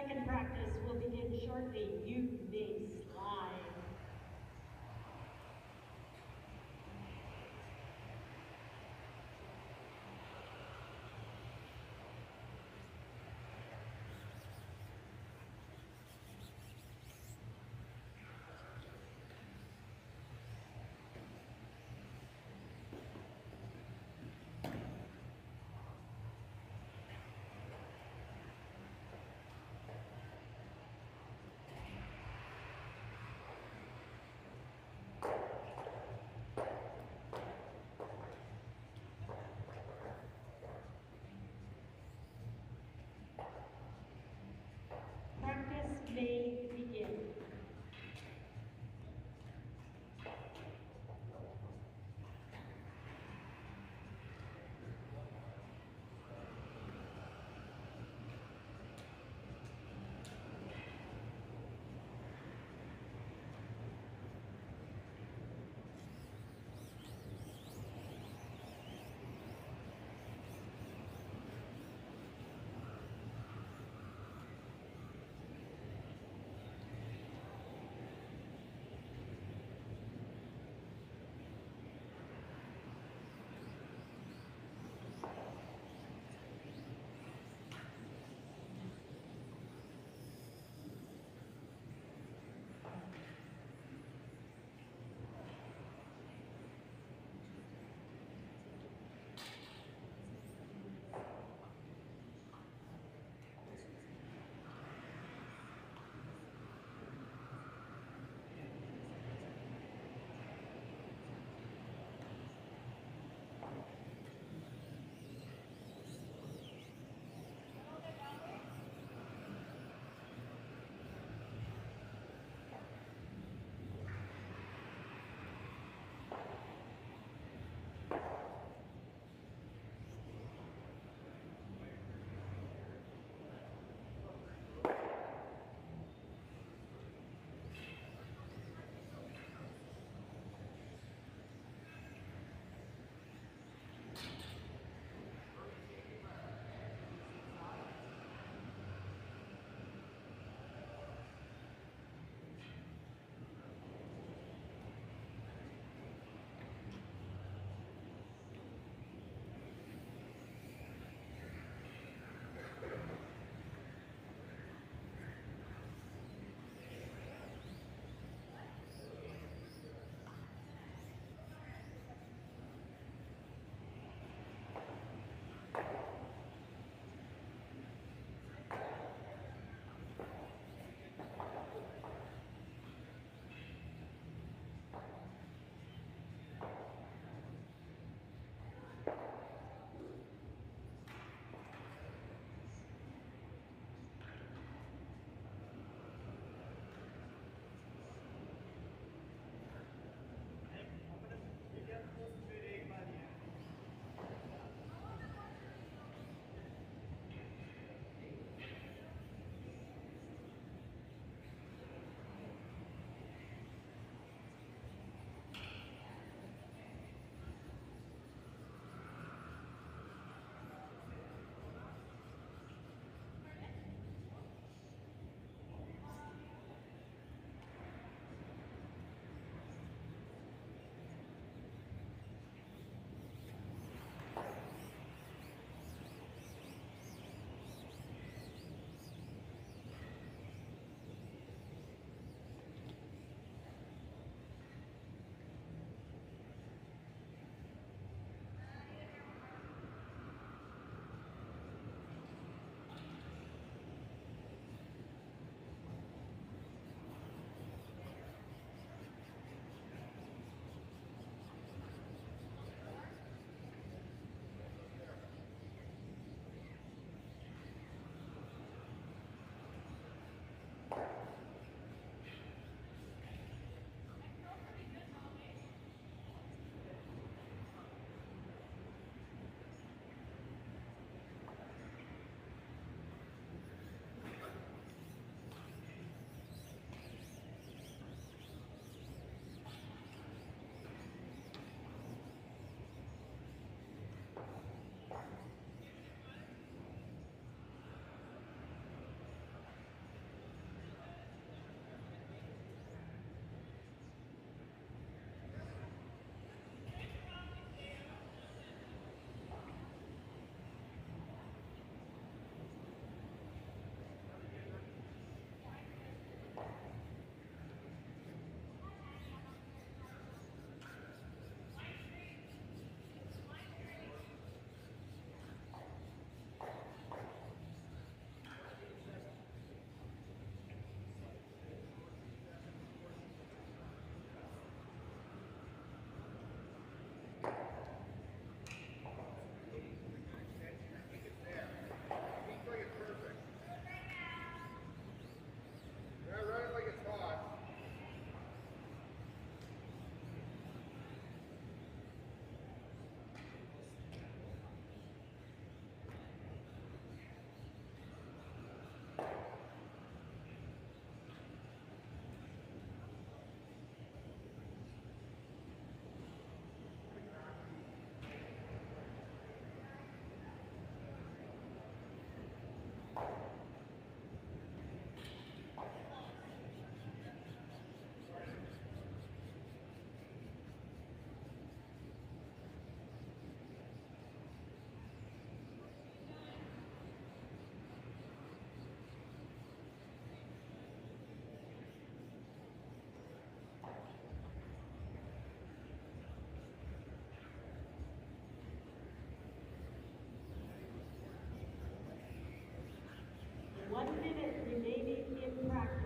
Second practice will begin shortly. You may slide. 1 minute remaining in practice.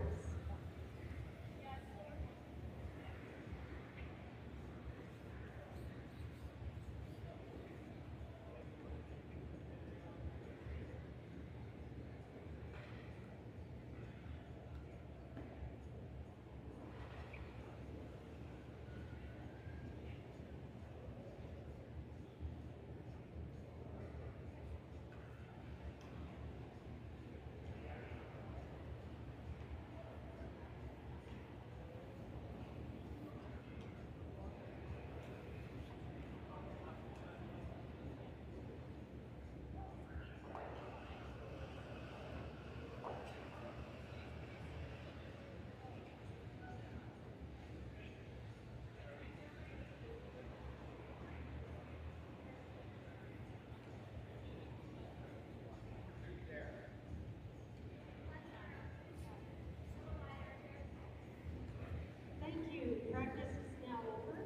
Thank you. Practice is now over.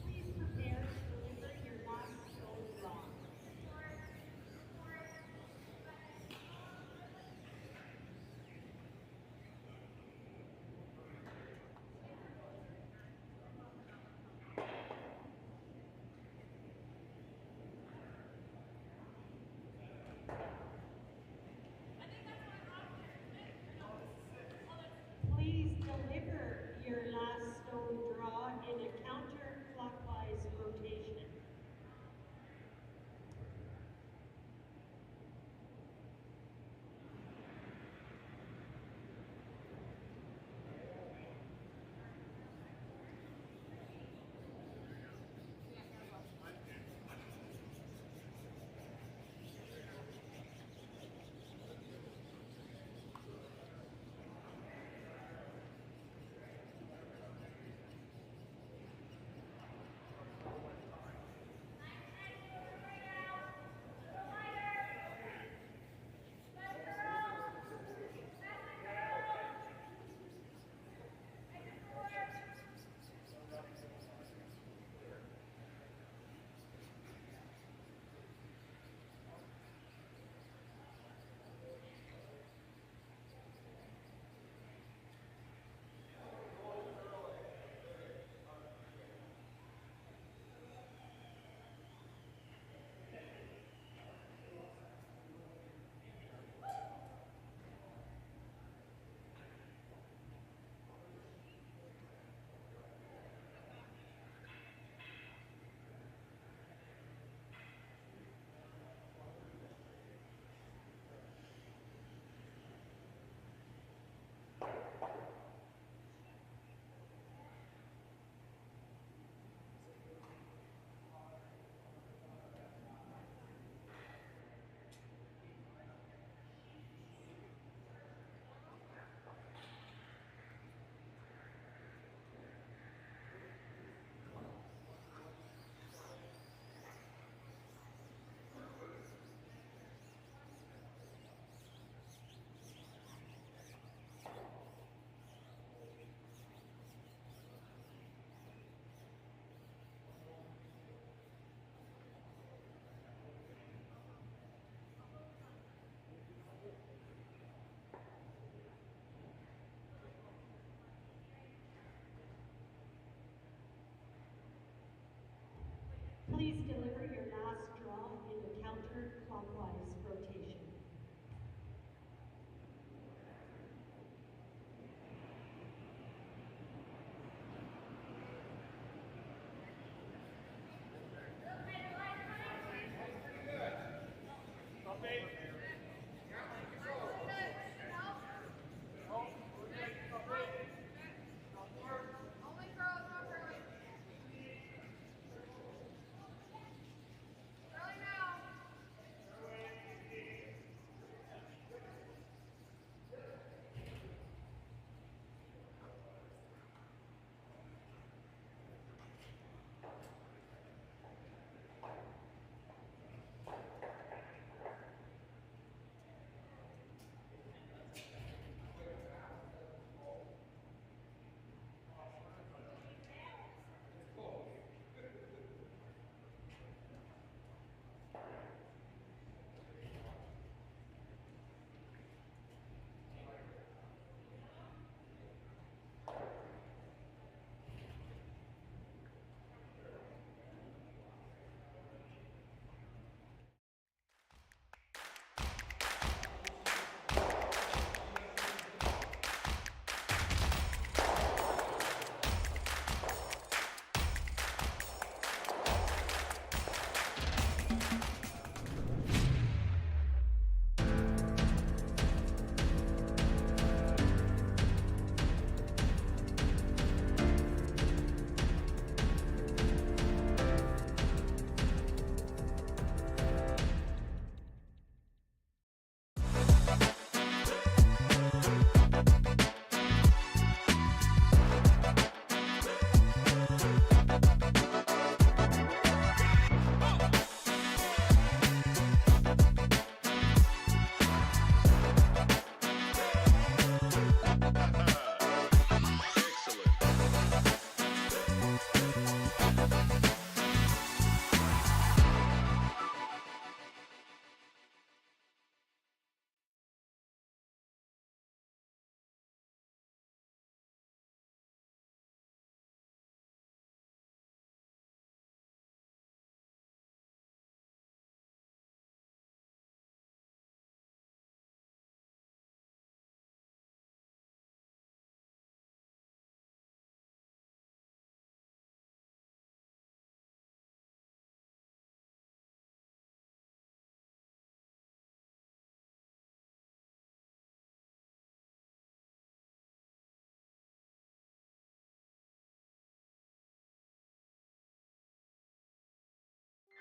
Please prepare to deliver your last stone draw. Please deliver your last stone draw in a counterclockwise rotation. Please deliver your last draw in a counterclockwise rotation.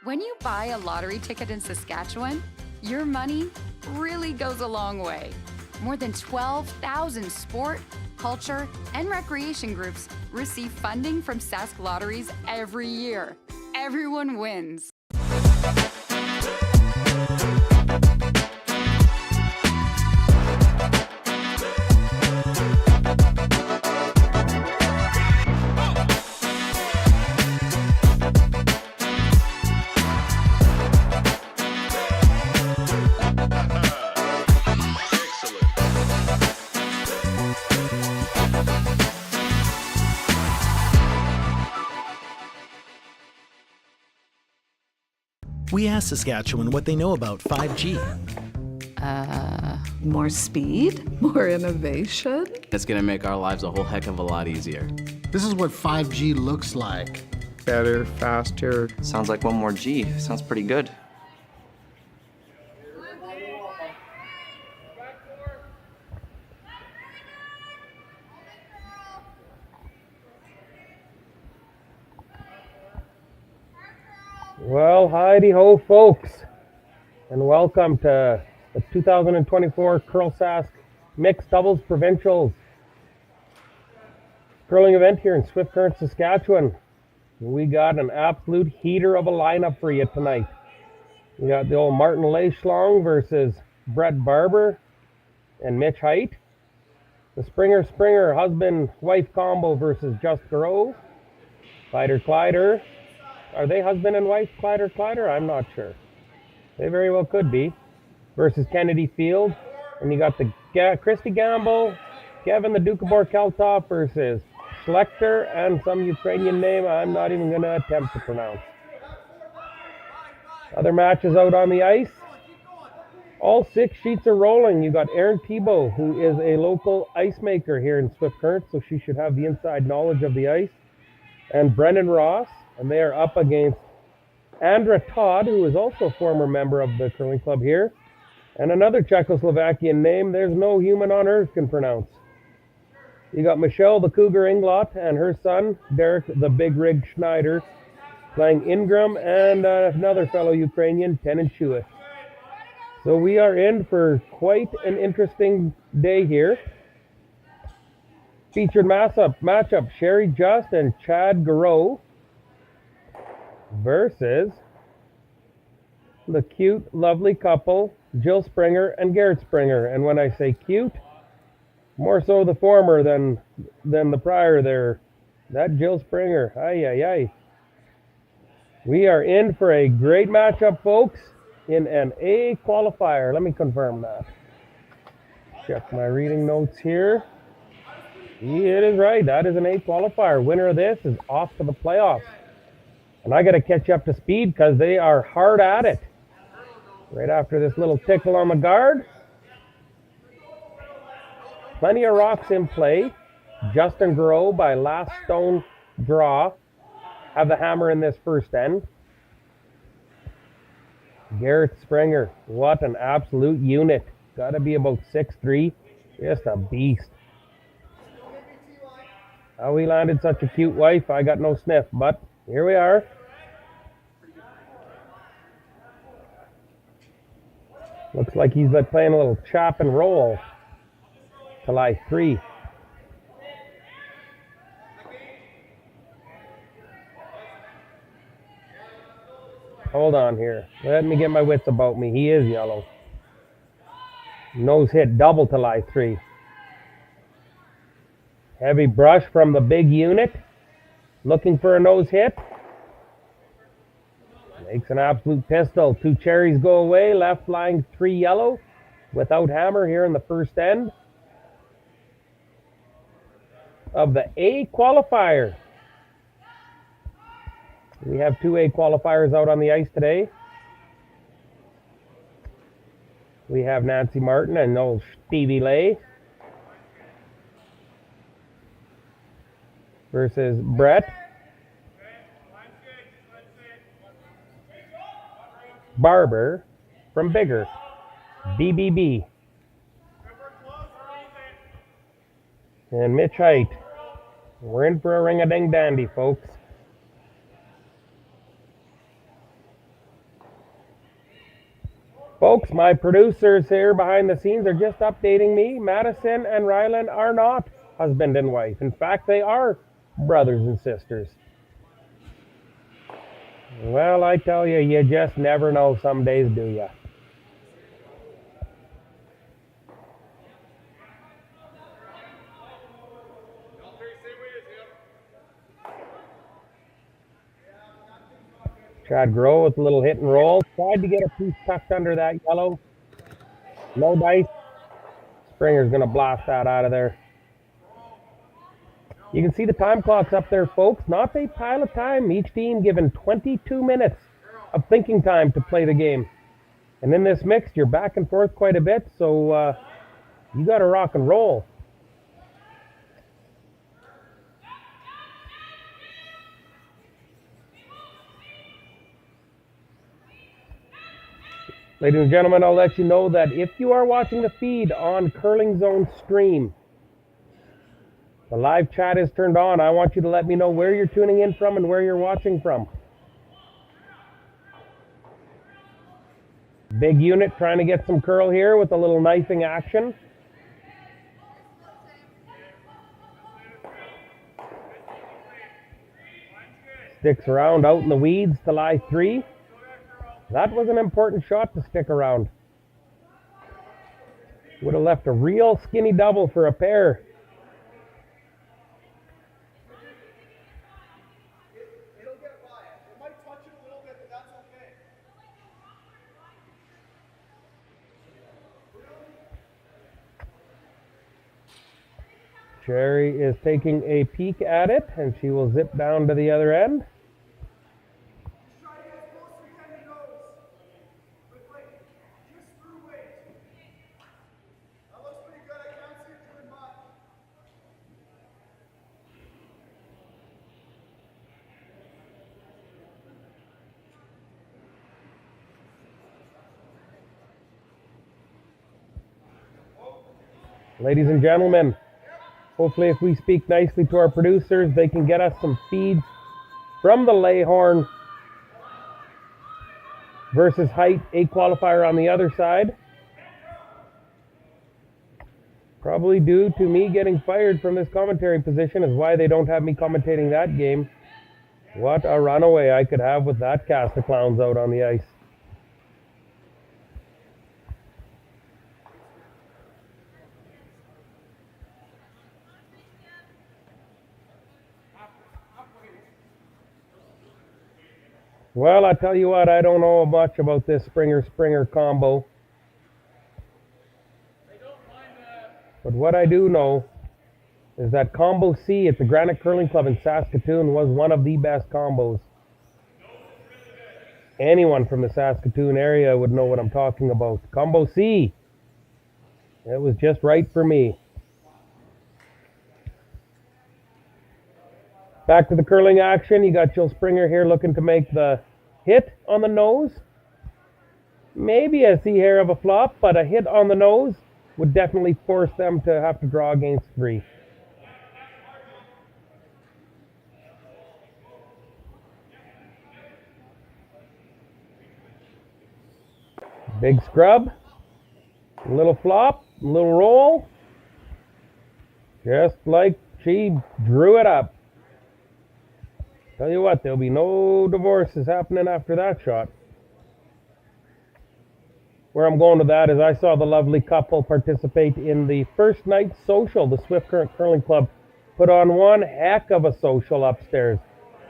When you buy a lottery ticket in Saskatchewan, your money really goes a long way. More than 12,000 sport, culture, and recreation groups receive funding from Sask Lotteries every year. Everyone wins. We asked Saskatchewan what they know about 5G. More speed, more innovation. It's going to make our lives a whole heck of a lot easier. This is what 5G looks like. Better, faster. Sounds like one more G. Sounds pretty good. Well, hidey-ho, folks, and welcome to the 2024 Curl Sask Mixed Doubles Provincials curling event here in Swift Current, Saskatchewan. We got an absolute heater of a lineup for you tonight. We got the old Martin Leichlong versus Brett Barber and Mitch Height. The Springer husband-wife combo versus Just Gareau. Kleider. Are they husband and wife, Kleider? I'm not sure. They very well could be. Versus Kennedy Field. And you got the Christy Gamble, Kevin the Duke of Borkeltop versus Schlechter and some Ukrainian name I'm not even going to attempt to pronounce. Other matches out on the ice. All 6 sheets are rolling. You got Erin Thibault, who is a local ice maker here in Swift Current, so she should have the inside knowledge of the ice. And Brendan Ross, and they are up against Andra Todd, who is also a former member of the curling club here, and another Czechoslovakian name there's no human on earth can pronounce. You got Michelle the Cougar Inglot and her son, Derek the Big Rig Schneider, playing Ingram and another fellow Ukrainian, Tenin Shuit. So we are in for quite an interesting day here. Featured matchup, Sherry Just and Chad Gareau versus the cute, lovely couple, Jill Springer and Garret Springer. And when I say cute, more so the former than the prior there. That Jill Springer, ay. We are in for a great matchup, folks, in an A qualifier. Let me confirm that. Check my reading notes here. It is right. That is an A qualifier. Winner of this is off to the playoffs. And I got to catch up to speed because they are hard at it. Right after this little tickle on the guard. Plenty of rocks in play. Justin Gareau by last stone draw have the hammer in this first end. Garret Springer, what an absolute unit. Got to be about 6'3". Just a beast. How he landed such a cute wife, I got no sniff, but here we are. Looks like he's playing a little chop and roll to lie 3. Hold on here. Let me get my wits about me. He is yellow. Nose hit double to lie 3. Heavy brush from the big unit. Looking for a nose hit. Makes an absolute pistol. 2 cherries go away. Left lying 3 yellow. Without hammer here in the first end of the A qualifier. We have 2 A qualifiers out on the ice today. We have Nancy Martin and old Stevie Lay versus Brett Barber from Bigger, BBB. And Mitch Height. We're in for a ring-a-ding-dandy, folks. Folks, my producers here behind the scenes are just updating me. Madison and Ryland are not husband and wife. In fact, they are brothers and sisters. Well, I tell you, you just never know some days, do ya? Chad Gareau with a little hit and roll. Tried to get a piece tucked under that yellow. No dice. Springer's going to blast that out of there. You can see the time clocks up there, folks. Not a pile of time. Each team given 22 minutes of thinking time to play the game. And in this mix, you're back and forth quite a bit, so you got to rock and roll. Ladies and gentlemen, I'll let you know that if you are watching the feed on Curling Zone Stream, the live chat is turned on. I want you to let me know where you're tuning in from and where you're watching from. Big unit trying to get some curl here with a little knifing action. Sticks around out in the weeds to lie 3. That was an important shot to stick around. Would have left a real skinny double for a pair. It'll get by it. It might touch it a little bit, but that's okay. Sherry is taking a peek at it, and she will zip down to the other end. Ladies and gentlemen, hopefully if we speak nicely to our producers, they can get us some feeds from the Layhorn versus Height A qualifier on the other side. Probably due to me getting fired from this commentary position is why they don't have me commentating that game. What a runaway I could have with that cast of clowns out on the ice. Well, I tell you what, I don't know much about this Springer combo. But what I do know is that Combo C at the Granite Curling Club in Saskatoon was one of the best combos. Anyone from the Saskatoon area would know what I'm talking about. Combo C. It was just right for me. Back to the curling action. You got Jill Springer here looking to make the hit on the nose. Maybe a sea hair of a flop, but a hit on the nose would definitely force them to have to draw against 3. Big scrub, a little flop, a little roll, just like she drew it up. Tell you what, there'll be no divorces happening after that shot. Where I'm going with that is I saw the lovely couple participate in the first night social. The Swift Current Curling Club put on one heck of a social upstairs.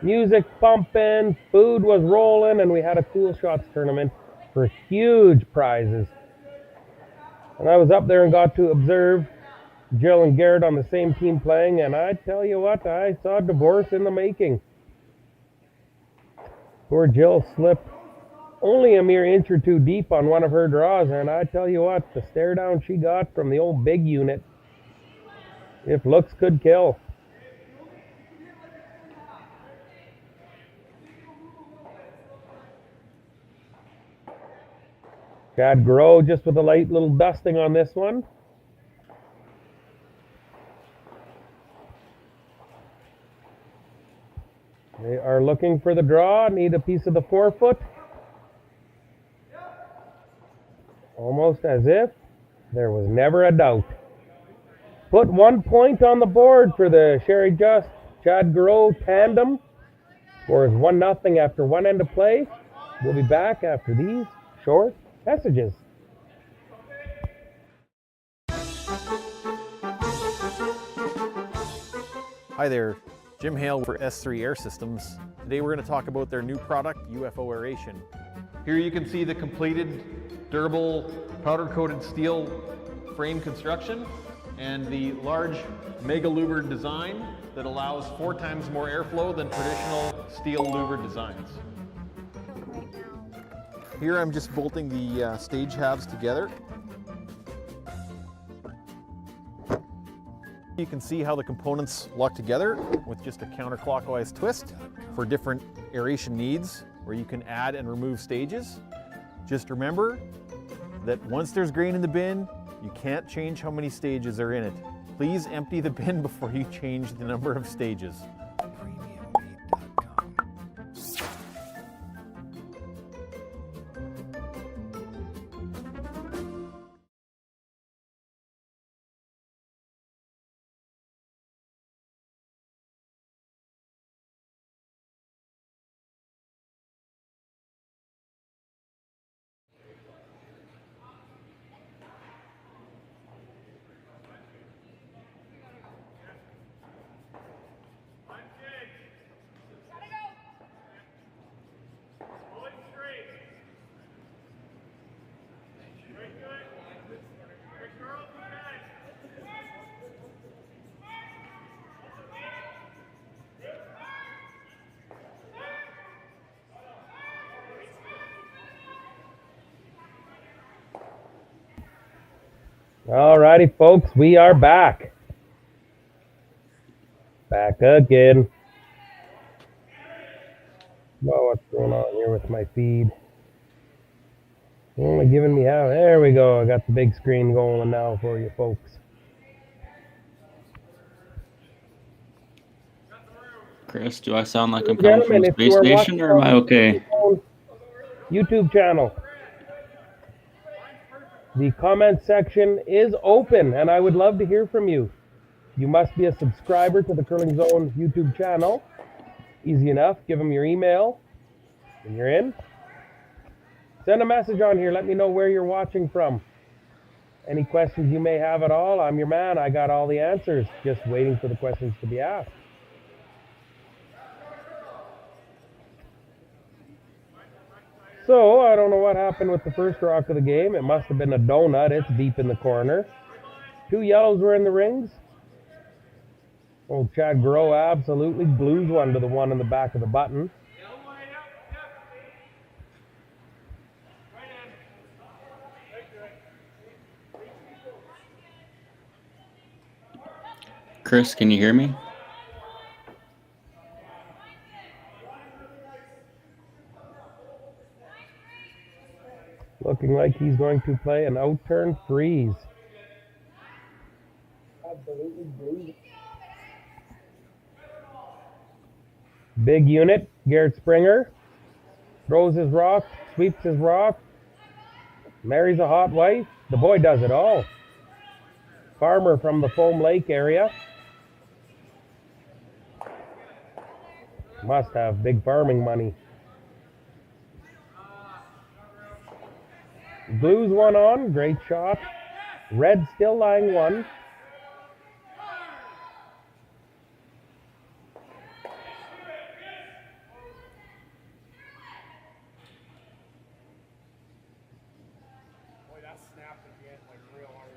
Music pumping, food was rolling, and we had a cool shots tournament for huge prizes. And I was up there and got to observe Jill and Garret on the same team playing, and I tell you what, I saw divorce in the making. Poor Jill slipped only a mere inch or 2 deep on one of her draws, and I tell you what, the stare down she got from the old big unit, if looks could kill. Chad Gareau just with a light little dusting on this one. They are looking for the draw, need a piece of the forefoot. Almost as if there was never a doubt. Put 1 point on the board for the Sherry Just Chad Gareau tandem. Score is 1-0 after one end of play. We'll be back after these short messages. Hi there, Jim Hale for S3 Air Systems. Today we're going to talk about their new product, UFO Aeration. Here you can see the completed, durable, powder-coated steel frame construction and the large mega louver design that allows 4 times more airflow than traditional steel louver designs. Here I'm just bolting the stage halves together. You can see how the components lock together with just a counterclockwise twist for different aeration needs where you can add and remove stages. Just remember that once there's grain in the bin, you can't change how many stages are in it. Please empty the bin before you change the number of stages. Alrighty, folks, we are back. Back again. Well, what's going on here with my feed? Only giving me half. There we go. I got the big screen going now for you folks. Chris, do I sound like I'm coming from the space station, or am I okay? YouTube channel. The comment section is open, and I would love to hear from you. You must be a subscriber to the Curling Zone YouTube channel. Easy enough. Give them your email, and you're in. Send a message on here. Let me know where you're watching from. Any questions you may have at all, I'm your man. I got all the answers. Just waiting for the questions to be asked. So, I don't know what happened with the first rock of the game. It must have been a donut. It's deep in the corner. 2 yellows were in the rings. Old Chad Gareau absolutely glues one to the one in the back of the button. Chris, can you hear me? Looking like he's going to play an out-turn freeze. Big unit, Garret Springer. Throws his rock, sweeps his rock. Marries a hot wife. The boy does it all. Farmer from the Foam Lake area. Must have big farming money. Glues one on, great shot. Red still lying one. Boy, that snapped at the end like real hard.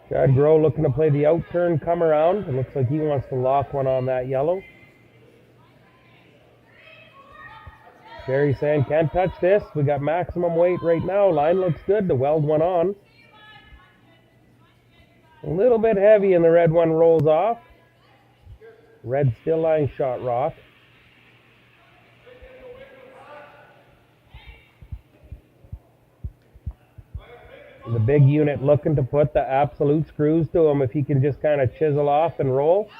Chad Gareau looking to play the out turn, come around. It looks like he wants to lock one on that yellow. Jerry saying, can't touch this. We got maximum weight right now. Line looks good to weld one on. A little bit heavy and the red one rolls off. Red still lying shot rock. The big unit looking to put the absolute screws to him if he can just kind of chisel off and roll.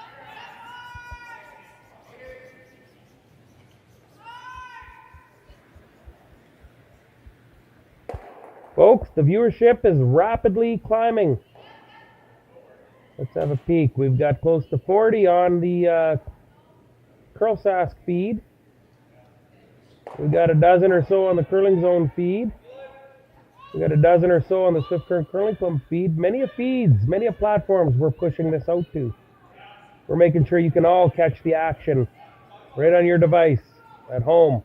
Folks, the viewership is rapidly climbing. Let's have a peek. We've got close to 40 on the Curl Sask feed. We've got a dozen or so on the Curling Zone feed. We've got a dozen or so on the Swift Current Curling Club feed. Many of feeds, many of platforms we're pushing this out to. We're making sure you can all catch the action right on your device, at home,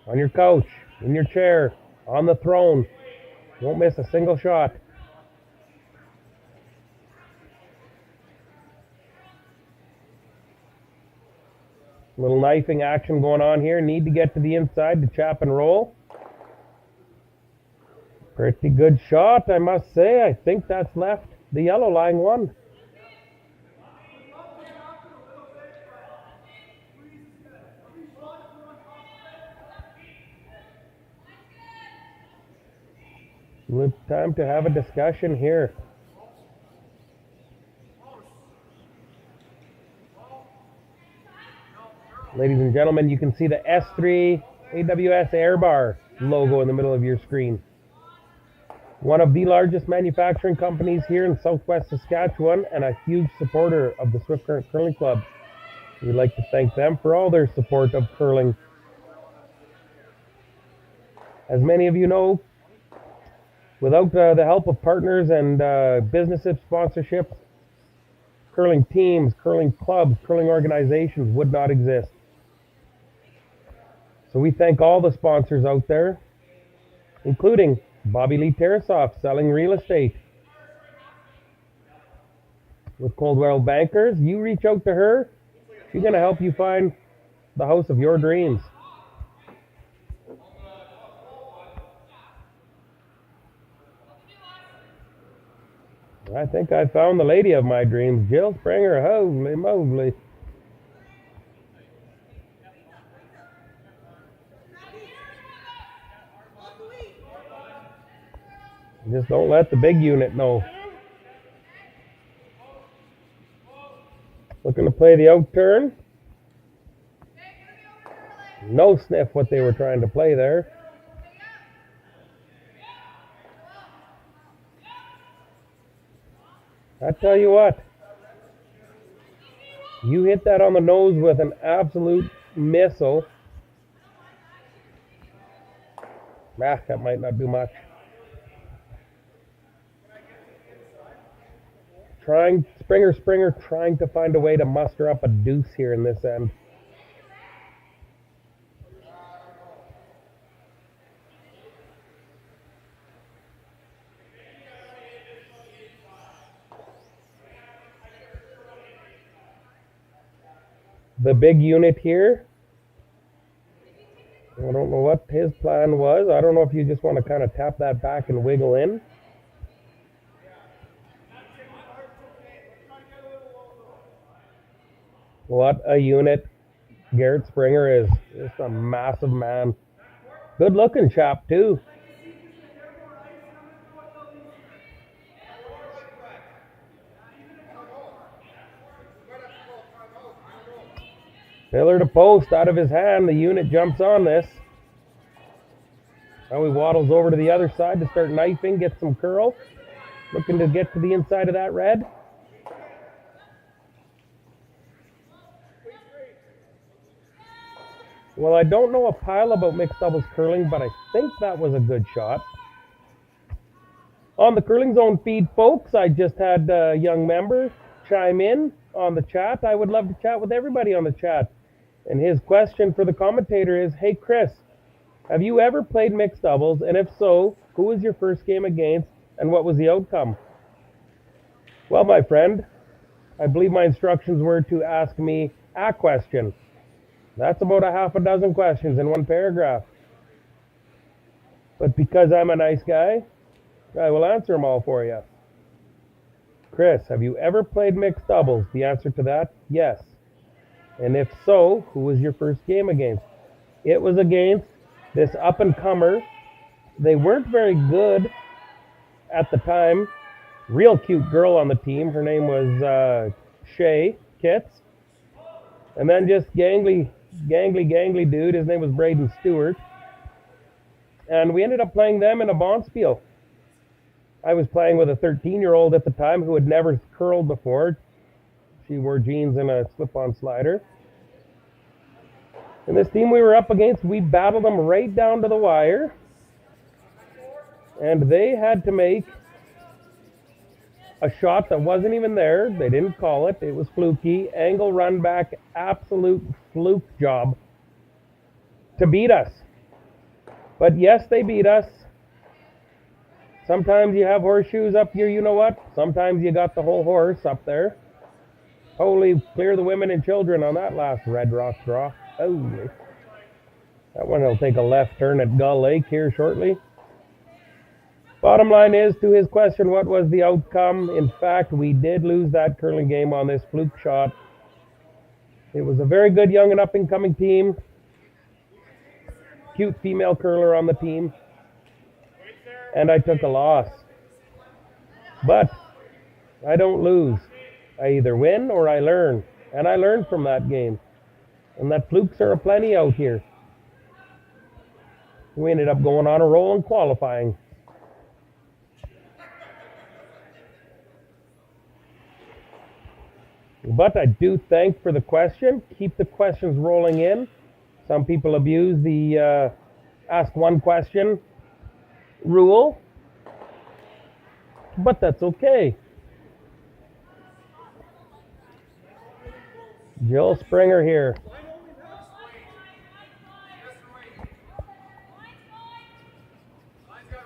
on your couch, in your chair, on the throne. You won't miss a single shot. Little knifing action going on here. Need to get to the inside to chap and roll. Pretty good shot, I must say. I think that's left the yellow line one. Time to have a discussion here. Ladies and gentlemen, you can see the S3 AWS Air Bar logo in the middle of your screen. One of the largest manufacturing companies here in southwest Saskatchewan and a huge supporter of the Swift Current Curling Club. We'd like to thank them for all their support of curling. As many of you know, without the help of partners and business sponsorships, curling teams, curling clubs, curling organizations would not exist. So we thank all the sponsors out there, including Bobby Lee Tarasoff, selling real estate. With Coldwell Bankers, you reach out to her, she's going to help you find the house of your dreams. I think I found the lady of my dreams, Jill Springer. Holy moly. Just don't let the big unit know. Looking to play the out turn. No sniff what they were trying to play there. I tell you what, you hit that on the nose with an absolute missile. That might not do much. Springer trying to find a way to muster up a deuce here in this end. The big unit here, I don't know what his plan was. I don't know if you just want to kind of tap that back and wiggle in. What a unit Garret Springer is. Just a massive man. Good looking chap too. Pillar to post out of his hand. The unit jumps on this. Now he waddles over to the other side to start knifing, get some curl. Looking to get to the inside of that red. Well, I don't know a pile about mixed doubles curling, but I think that was a good shot. On the Curling Zone feed, folks, I just had a young member chime in on the chat. I would love to chat with everybody on the chat. And his question for the commentator is, hey Chris, have you ever played mixed doubles? And if so, who was your first game against and what was the outcome? Well, my friend, I believe my instructions were to ask me a question. That's about a half a dozen questions in one paragraph. But because I'm a nice guy, I will answer them all for you. Chris, have you ever played mixed doubles? The answer to that, yes. And if so, who was your first game against? It was against this up-and-comer. They weren't very good at the time, real cute girl on the team. Her name was Shay Kitts. And then just gangly dude. His name was Braden Stewart. And we ended up playing them in a bonspiel. I was playing with a 13-year-old at the time who had never curled before. She wore jeans and a slip-on slider. And this team we were up against, we battled them right down to the wire. And they had to make a shot that wasn't even there. They didn't call it. It was fluky. Angle run back, absolute fluke job to beat us. But yes, they beat us. Sometimes you have horseshoes up here, you know what? Sometimes you got the whole horse up there. Holy, clear the women and children on that last Red Rock draw. Holy. That one will take a left turn at Gull Lake here shortly. Bottom line is, to his question, what was the outcome? In fact, we did lose that curling game on this fluke shot. It was a very good young and up-and-coming team. Cute female curler on the team. And I took a loss. But I don't lose. I either win or I learn. And I learned from that game. And that flukes are aplenty out here. We ended up going on a roll in qualifying. But I do thank for the question. Keep the questions rolling in. Some people abuse the ask one question rule. But that's okay. Jill Springer here.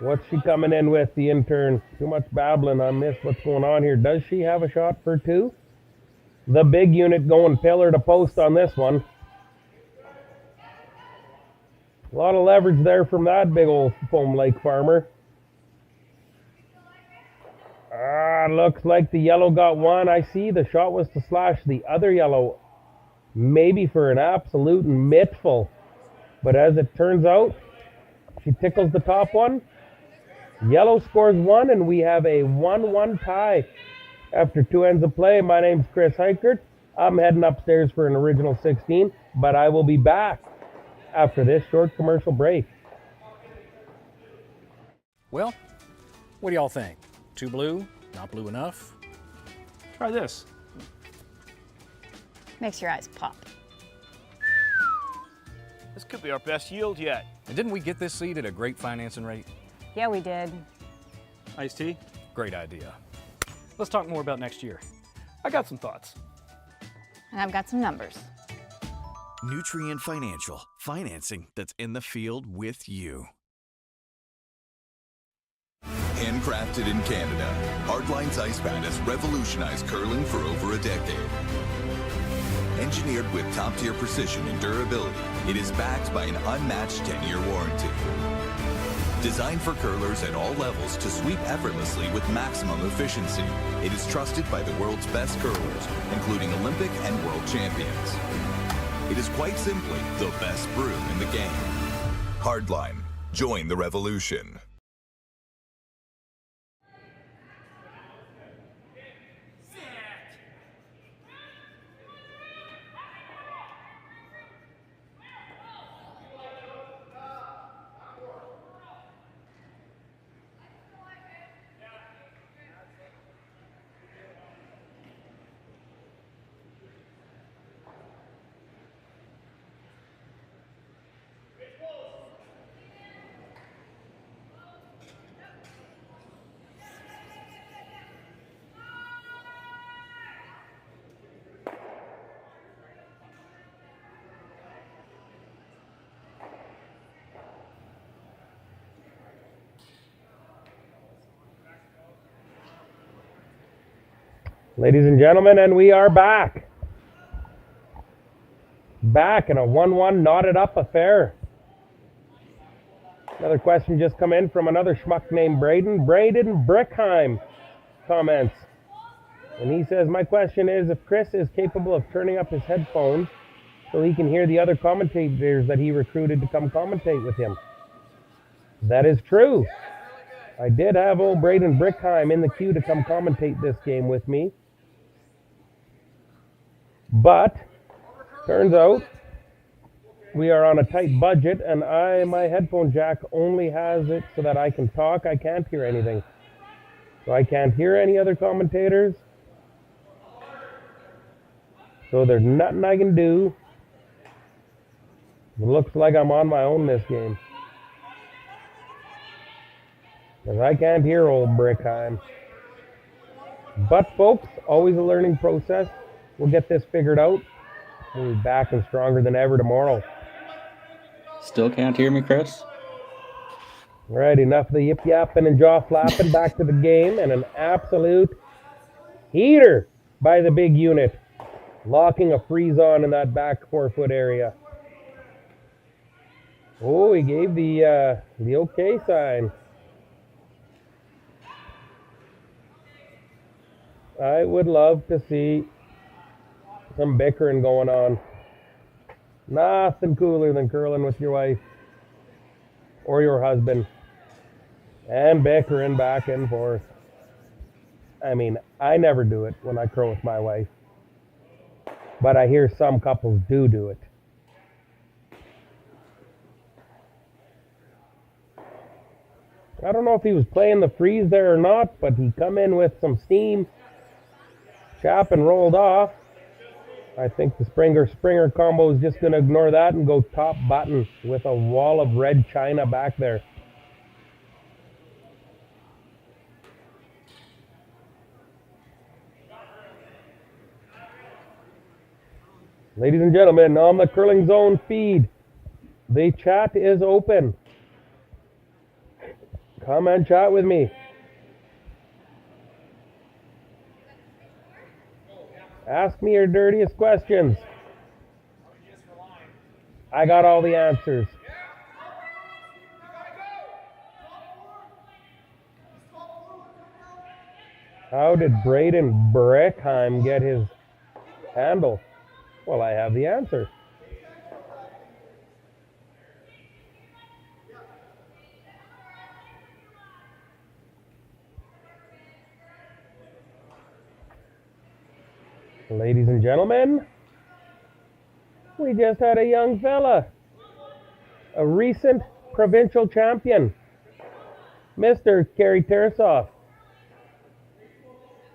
What's she coming in with, the intern? Too much babbling. I missed what's going on here. Does she have a shot for two? The big unit going pillar to post on this one. A lot of leverage there from that big old foam lake farmer. Looks like the yellow got one. I see the shot was to slash the other yellow. Maybe for an absolute mittful. But as it turns out, she tickles the top one. Yellow scores one, and we have a 1-1 tie after two ends of play. My name's Chris Heikert. I'm heading upstairs for an original 16, but I will be back after this short commercial break. Well, what do y'all think? Too blue? Not blue enough? Try this. Makes your eyes pop. This could be our best yield yet. And didn't we get this seed at a great financing rate? Yeah, we did. Iced tea? Great idea. Let's talk more about next year. I got some thoughts. And I've got some numbers. Nutrient Financial. Financing that's in the field with you. Handcrafted in Canada, Hardline's Ice Pad has revolutionized curling for over a decade. Engineered with top-tier precision and durability, it is backed by an unmatched 10-year warranty. Designed for curlers at all levels to sweep effortlessly with maximum efficiency, it is trusted by the world's best curlers, including Olympic and world champions. It is quite simply the best brew in the game. Hardline. Join the revolution. Ladies and gentlemen, and we are back. Back in a 1-1 knotted up affair. Another question just come in from another schmuck named Braden. Braden Brickheim comments. And he says, my question is if Chris is capable of turning up his headphones so he can hear the other commentators that he recruited to come commentate with him. That is true. I did have old Braden Brickheim in the queue to come commentate this game with me. But, turns out, we are on a tight budget, and my headphone jack only has it so that I can talk. I can't hear anything. So I can't hear any other commentators. So there's nothing I can do. It looks like I'm on my own this game. Because I can't hear old Brickheim. But folks, always a learning process. We'll get this figured out. We'll be back and stronger than ever tomorrow. Still can't hear me, Chris? All right, enough of the yip-yapping and jaw-flapping. Back to the game, and an absolute heater by the big unit. Locking a freeze on in that back 4-foot area. Oh, he gave the okay sign. I would love to see some bickering going on. Nothing cooler than curling with your wife or your husband and bickering back and forth. I mean, I never do it when I curl with my wife, but I hear some couples do it. I don't know if he was playing the freeze there or not, but he come in with some steam, chap, and rolled off. I think the Springer combo is just going to ignore that and go top button with a wall of red china back there. Ladies and gentlemen, on the Curling Zone feed, the chat is open. Come and chat with me. Ask me your dirtiest questions. I got all the answers. How did Braden Brickheim get his handle? Well, I have the answer. Ladies and gentlemen, we just had a young fella, a recent provincial champion, Mr. Kerry Tarasoff.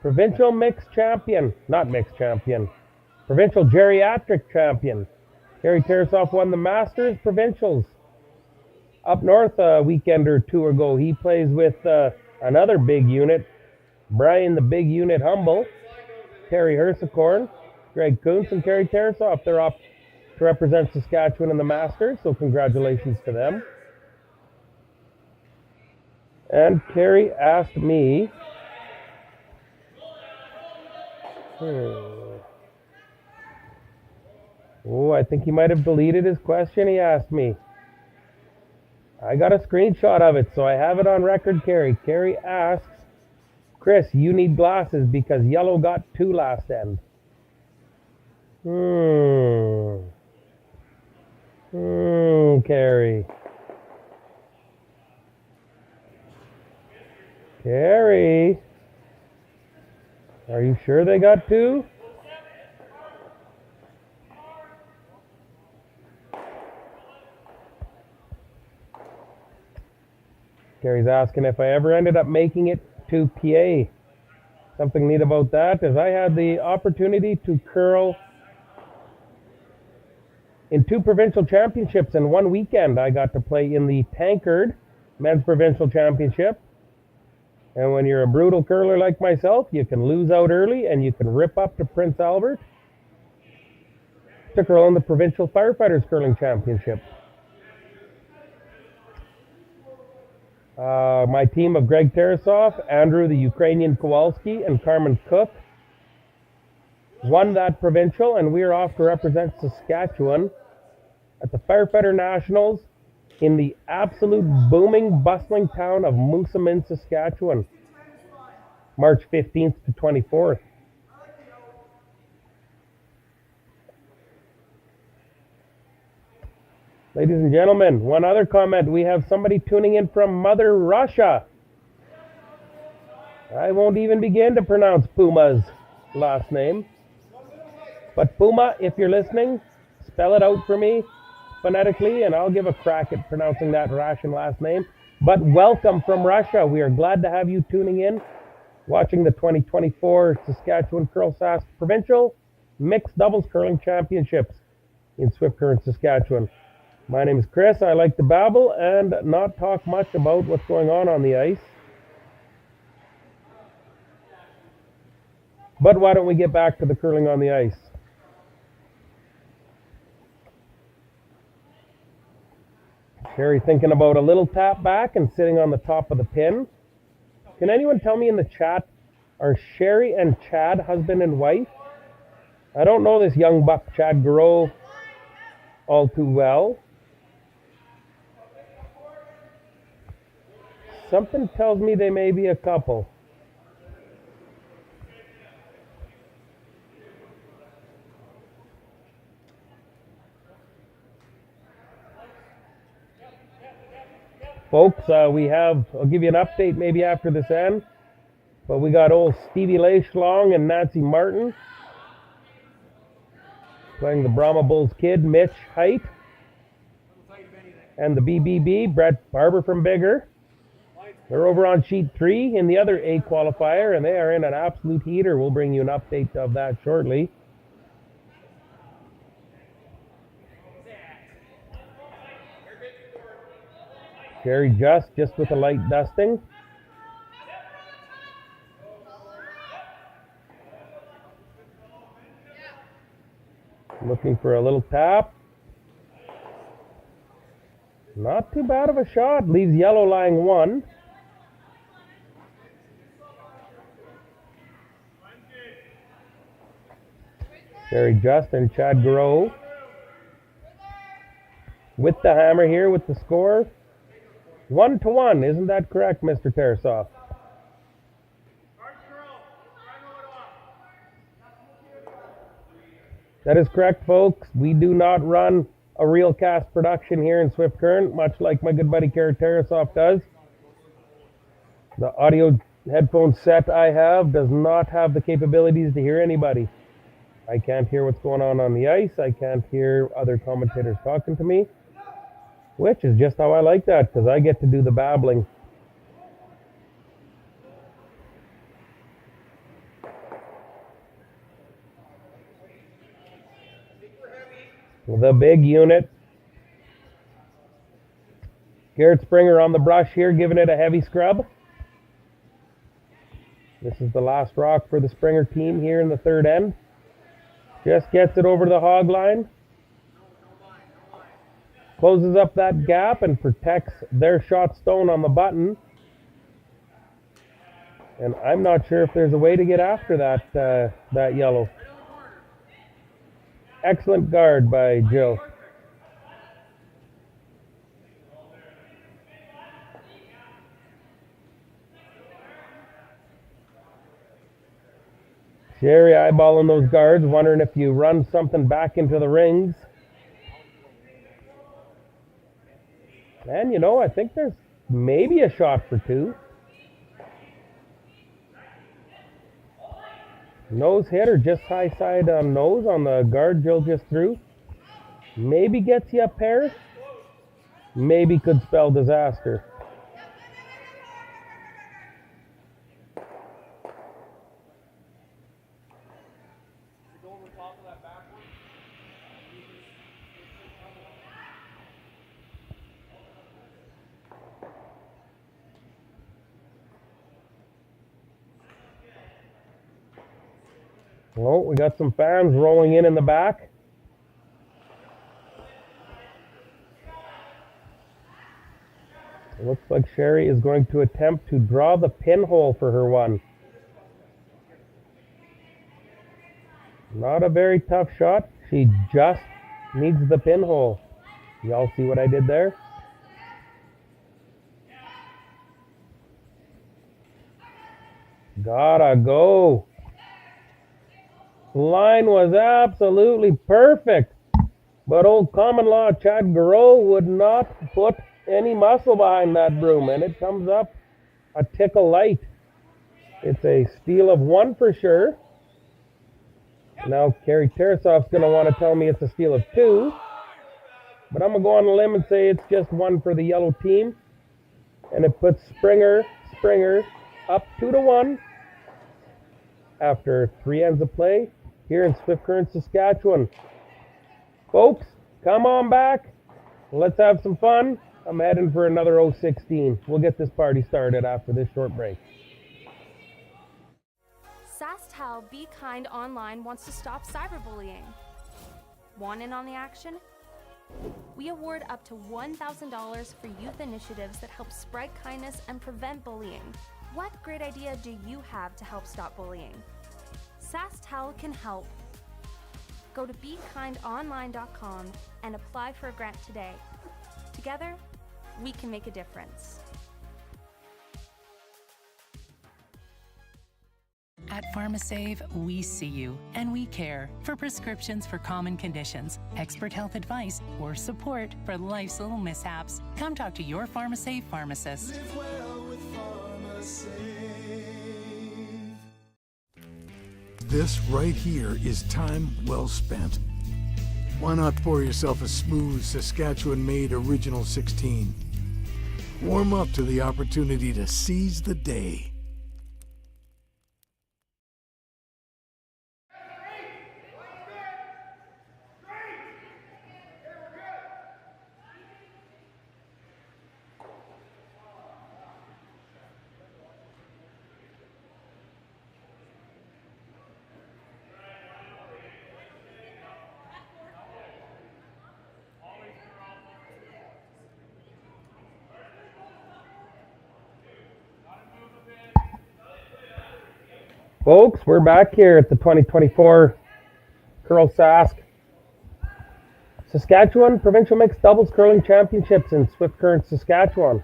Provincial mixed champion, not mixed champion, provincial geriatric champion. Kerry Tarasoff won the Masters Provincials up north a weekend or two ago. He plays with another big unit, Brian the Big Unit Humble, Terry Hersicorn, Greg Kuntz, and Kerry Tarasoff. They're off to represent Saskatchewan in the Masters, so congratulations to them. And Kerry asked me, oh, I think he might have deleted his question he asked me. I got a screenshot of it, so I have it on record, Kerry. Kerry asks, Chris, you need glasses because yellow got 2 last end. Kerry. Kerry. Are you sure they got 2? Kerry's asking if I ever ended up making it to PA. Something neat about that is I had the opportunity to curl in 2 provincial championships in one weekend. I got to play in the Tankard Men's Provincial Championship. And when you're a brutal curler like myself, you can lose out early and you can rip up to Prince Albert to curl in the Provincial Firefighters Curling Championship. My team of Greg Tarasoff, Andrew the Ukrainian Kowalski, and Carmen Cook won that provincial, and we are off to represent Saskatchewan at the Firefighter Nationals in the absolute booming, bustling town of Moosomin, Saskatchewan, March 15th to 24th. Ladies and gentlemen, one other comment. We have somebody tuning in from Mother Russia. I won't even begin to pronounce Puma's last name. But Puma, if you're listening, spell it out for me phonetically, and I'll give a crack at pronouncing that Russian last name. But welcome from Russia. We are glad to have you tuning in, watching the 2024 Saskatchewan Curl Sask Provincial Mixed Doubles Curling Championships in Swift Current, Saskatchewan. My name is Chris. I like to babble and not talk much about what's going on the ice. But why don't we get back to the curling on the ice? Sherry thinking about a little tap back and sitting on the top of the pin. Can anyone tell me in the chat, are Sherry and Chad husband and wife? I don't know this young buck, Chad Gareau, all too well. Something tells me they may be a couple. Folks, I'll give you an update maybe after this end, but we got old Stevie Leichlong and Nancy Martin playing the Brahma Bulls kid, Mitch Height, and the BBB, Brett Barber from Bigger. They're over on sheet 3 in the other A qualifier, and they are in an absolute heater. We'll bring you an update of that shortly. Sherry just with a light dusting. Looking for a little tap. Not too bad of a shot. Leaves yellow lying 1. Sherry Just and Chad Gareau with the hammer here with the score. 1-1, isn't that correct, Mr. Tarasoff? That is correct, folks. We do not run a real cast production here in Swift Current, much like my good buddy Garret Tarasoff does. The audio headphone set I have does not have the capabilities to hear anybody. I can't hear what's going on the ice. I can't hear other commentators talking to me. Which is just how I like that, because I get to do the babbling. The big unit. Garrett Springer on the brush here, giving it a heavy scrub. This is the last rock for the Springer team here in the third end. Just gets it over the hog line. Closes up that gap and protects their shot stone on the button. And I'm not sure if there's a way to get after that yellow. Excellent guard by Joe. Sherry eyeballing those guards, wondering if you run something back into the rings. And, I think there's maybe a shot for 2. Nose hit or just high side on nose on the guard Jill just threw. Maybe gets you a pair. Maybe could spell disaster. Well, we got some fans rolling in the back. It looks like Sherry is going to attempt to draw the pinhole for her one. Not a very tough shot. She just needs the pinhole. Y'all see what I did there? Gotta go. Line was absolutely perfect. But old common law Chad Gareau would not put any muscle behind that broom, and it comes up a tickle light. It's a steal of 1 for sure. Now Kerry Tarasov's going to want to tell me it's a steal of 2. But I'm going to go on a limb and say it's just 1 for the yellow team. And it puts Springer up 2-1 after 3 ends of play here in Swift Current, Saskatchewan. Folks, come on back. Let's have some fun. I'm heading for another 016. We'll get this party started after this short break. SaskTel Be Kind Online wants to stop cyberbullying. Want in on the action? We award up to $1,000 for youth initiatives that help spread kindness and prevent bullying. What great idea do you have to help stop bullying? SaskTel can help. Go to BeKindOnline.com and apply for a grant today. Together, we can make a difference. At PharmaSave, we see you and we care. For prescriptions for common conditions, expert health advice, or support for life's little mishaps, come talk to your PharmaSave pharmacist. Live well with PharmaSave. This right here is time well spent. Why not pour yourself a smooth Saskatchewan-made Original 16? Warm up to the opportunity to seize the day. Folks, we're back here at the 2024 Curl Sask Saskatchewan Provincial Mixed Doubles Curling Championships in Swift Current, Saskatchewan.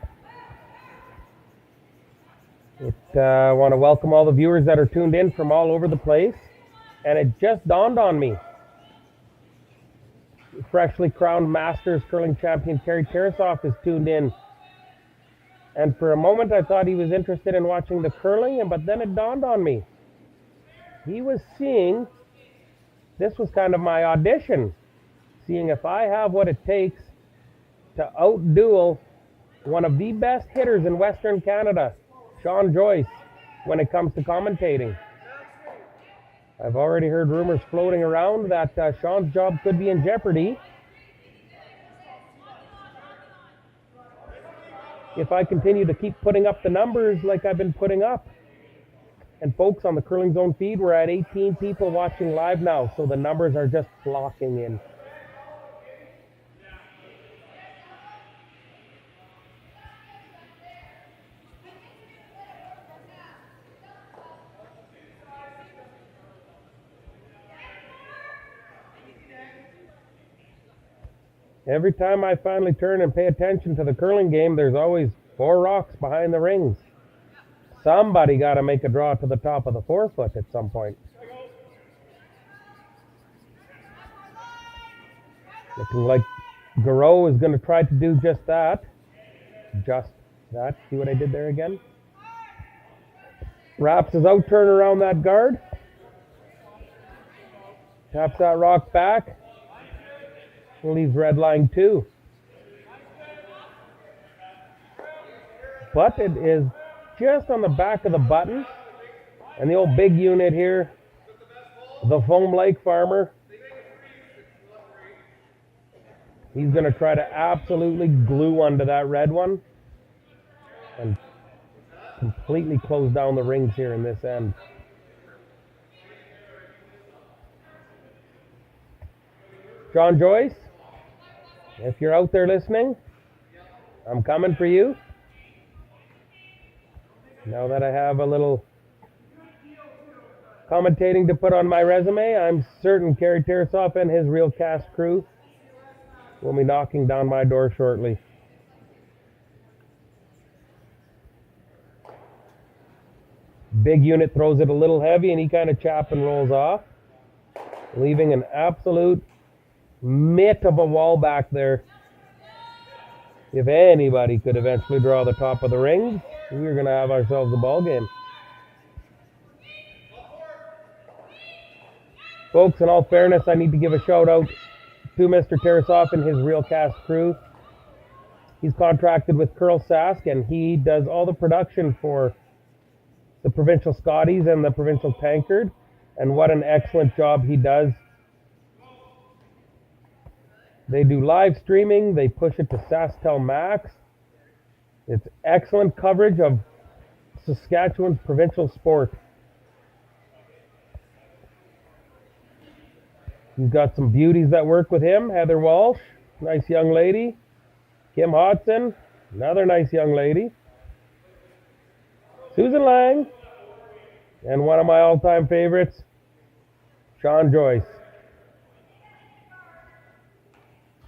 I want to welcome all the viewers that are tuned in from all over the place. And it just dawned on me. Freshly crowned Masters Curling Champion Kerry Tarasov is tuned in. And for a moment I thought he was interested in watching the curling, but then it dawned on me. He was seeing, this was kind of my audition, seeing if I have what it takes to outduel one of the best hitters in Western Canada, Sean Joyce, when it comes to commentating. I've already heard rumors floating around that Sean's job could be in jeopardy if I continue to keep putting up the numbers like I've been putting up. And folks, on the Curling Zone feed, we're at 18 people watching live now, so the numbers are just flocking in. Every time I finally turn and pay attention to the curling game, there's always 4 rocks behind the rings. Somebody got to make a draw to the top of the 4-foot at some point. Looking like Gareau is going to try to do just that. See what I did there again? Wraps his out turn around that guard. Taps that rock back. Leaves red line 2. But it is just on the back of the button. And the old big unit here, the Foam Lake Farmer, he's going to try to absolutely glue onto that red one and completely close down the rings here in this end. John Joyce, if you're out there listening, I'm coming for you. Now that I have a little commentating to put on my resume, I'm certain Kerry Tarasov and his Real Cast crew will be knocking down my door shortly. Big unit throws it a little heavy and he kind of chap and rolls off, leaving an absolute mitt of a wall back there. If anybody could eventually draw the top of the rings, we're going to have ourselves a ball game. Folks, in all fairness, I need to give a shout out to Mr. Tarasoff and his Real Cast crew. He's contracted with Curl Sask, and he does all the production for the Provincial Scotties and the Provincial Tankard. And what an excellent job he does. They do live streaming. They push it to SaskTel Max. It's excellent coverage of Saskatchewan's provincial sport. He's got some beauties that work with him. Heather Walsh, nice young lady. Kim Hodson, another nice young lady. Susan Lang, and one of my all-time favorites, Sean Joyce.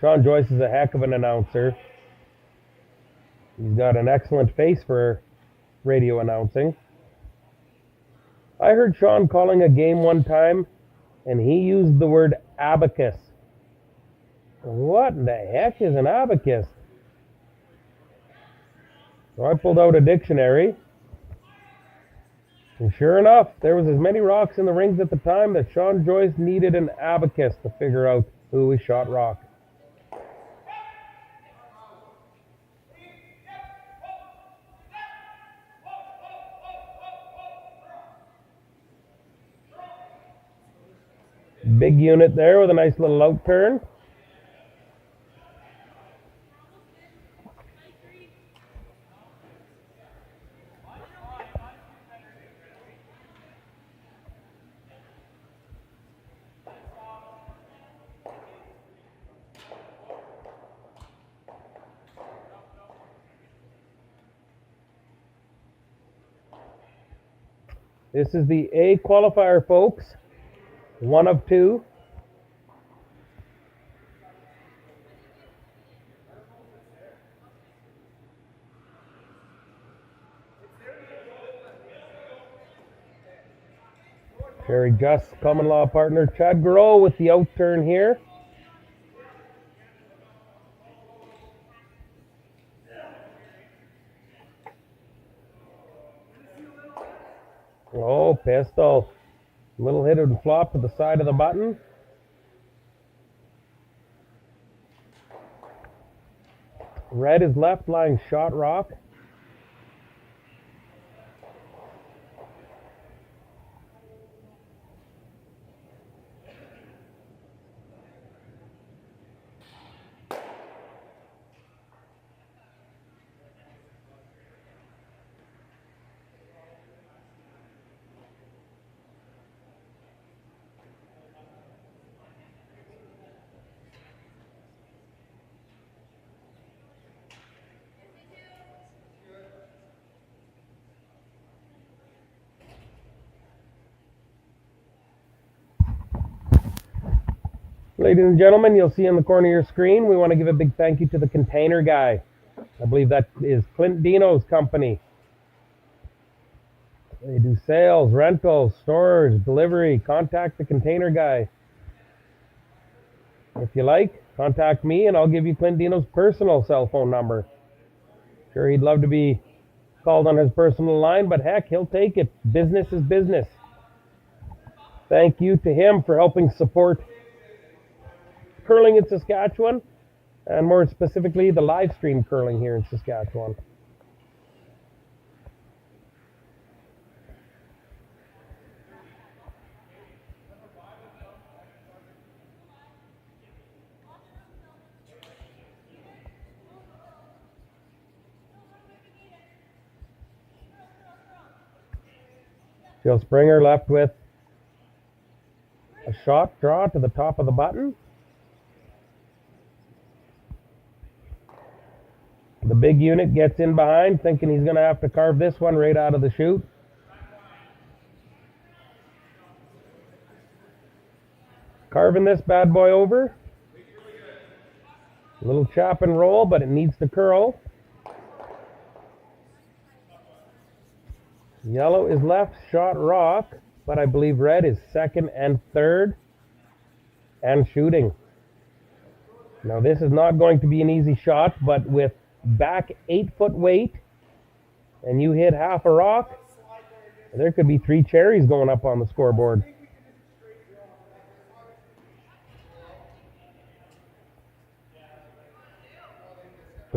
Sean Joyce is a heck of an announcer. He's got an excellent face for radio announcing. I heard Sean calling a game one time, and he used the word abacus. What in the heck is an abacus? So I pulled out a dictionary, and sure enough, there was as many rocks in the rings at the time that Sean Joyce needed an abacus to figure out who he shot rock. Big unit there with a nice little out turn. This is the A qualifier, folks. One of two. Very just common law partner Chad Gareau with the out turn here. Oh, pistol. Little hit and flop to the side of the button. Red is left, lying shot rock. Ladies and gentlemen, you'll see in the corner of your screen, we want to give a big thank you to the container guy. I believe that is Clint Dino's company. They do sales, rentals, storage, delivery. Contact the container guy. If you like, contact me and I'll give you Clint Dino's personal cell phone number. Sure, he'd love to be called on his personal line, but heck, he'll take it. Business is business. Thank you to him for helping support curling in Saskatchewan, and more specifically, the live stream curling here in Saskatchewan. Jill Springer left with a shot draw to the top of the button. The big unit gets in behind, thinking he's going to have to carve this one right out of the chute. Carving this bad boy over. A little chop and roll, but it needs to curl. Yellow is left, shot rock, but I believe red is second and third and shooting. Now this is not going to be an easy shot, but with back 8-foot weight and you hit half a rock, there could be 3 cherries going up on the scoreboard.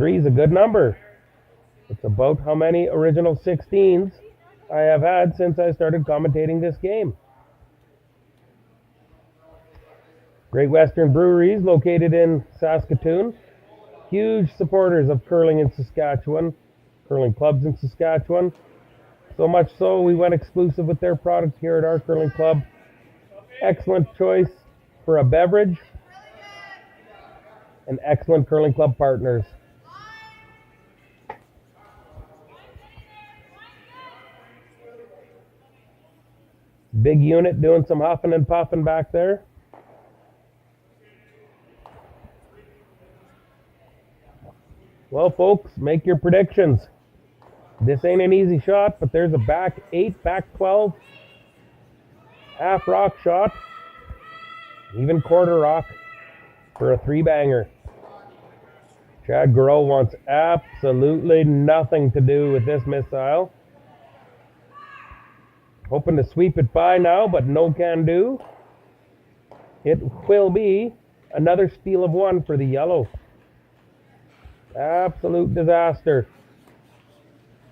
3 is a good number. It's about how many original 16s I have had since I started commentating this game. Great Western Breweries, located in Saskatoon. Huge supporters of curling in Saskatchewan, curling clubs in Saskatchewan. So much so, we went exclusive with their product here at our curling club. Excellent choice for a beverage and excellent curling club partners. Big unit doing some huffing and puffing back there. Well, folks, make your predictions. This ain't an easy shot, but there's a back 8, back 12, half rock shot, even quarter rock for a 3-banger. Chad Gareau wants absolutely nothing to do with this missile. Hoping to sweep it by now, but no can do. It will be another steal of 1 for the yellow. Absolute disaster.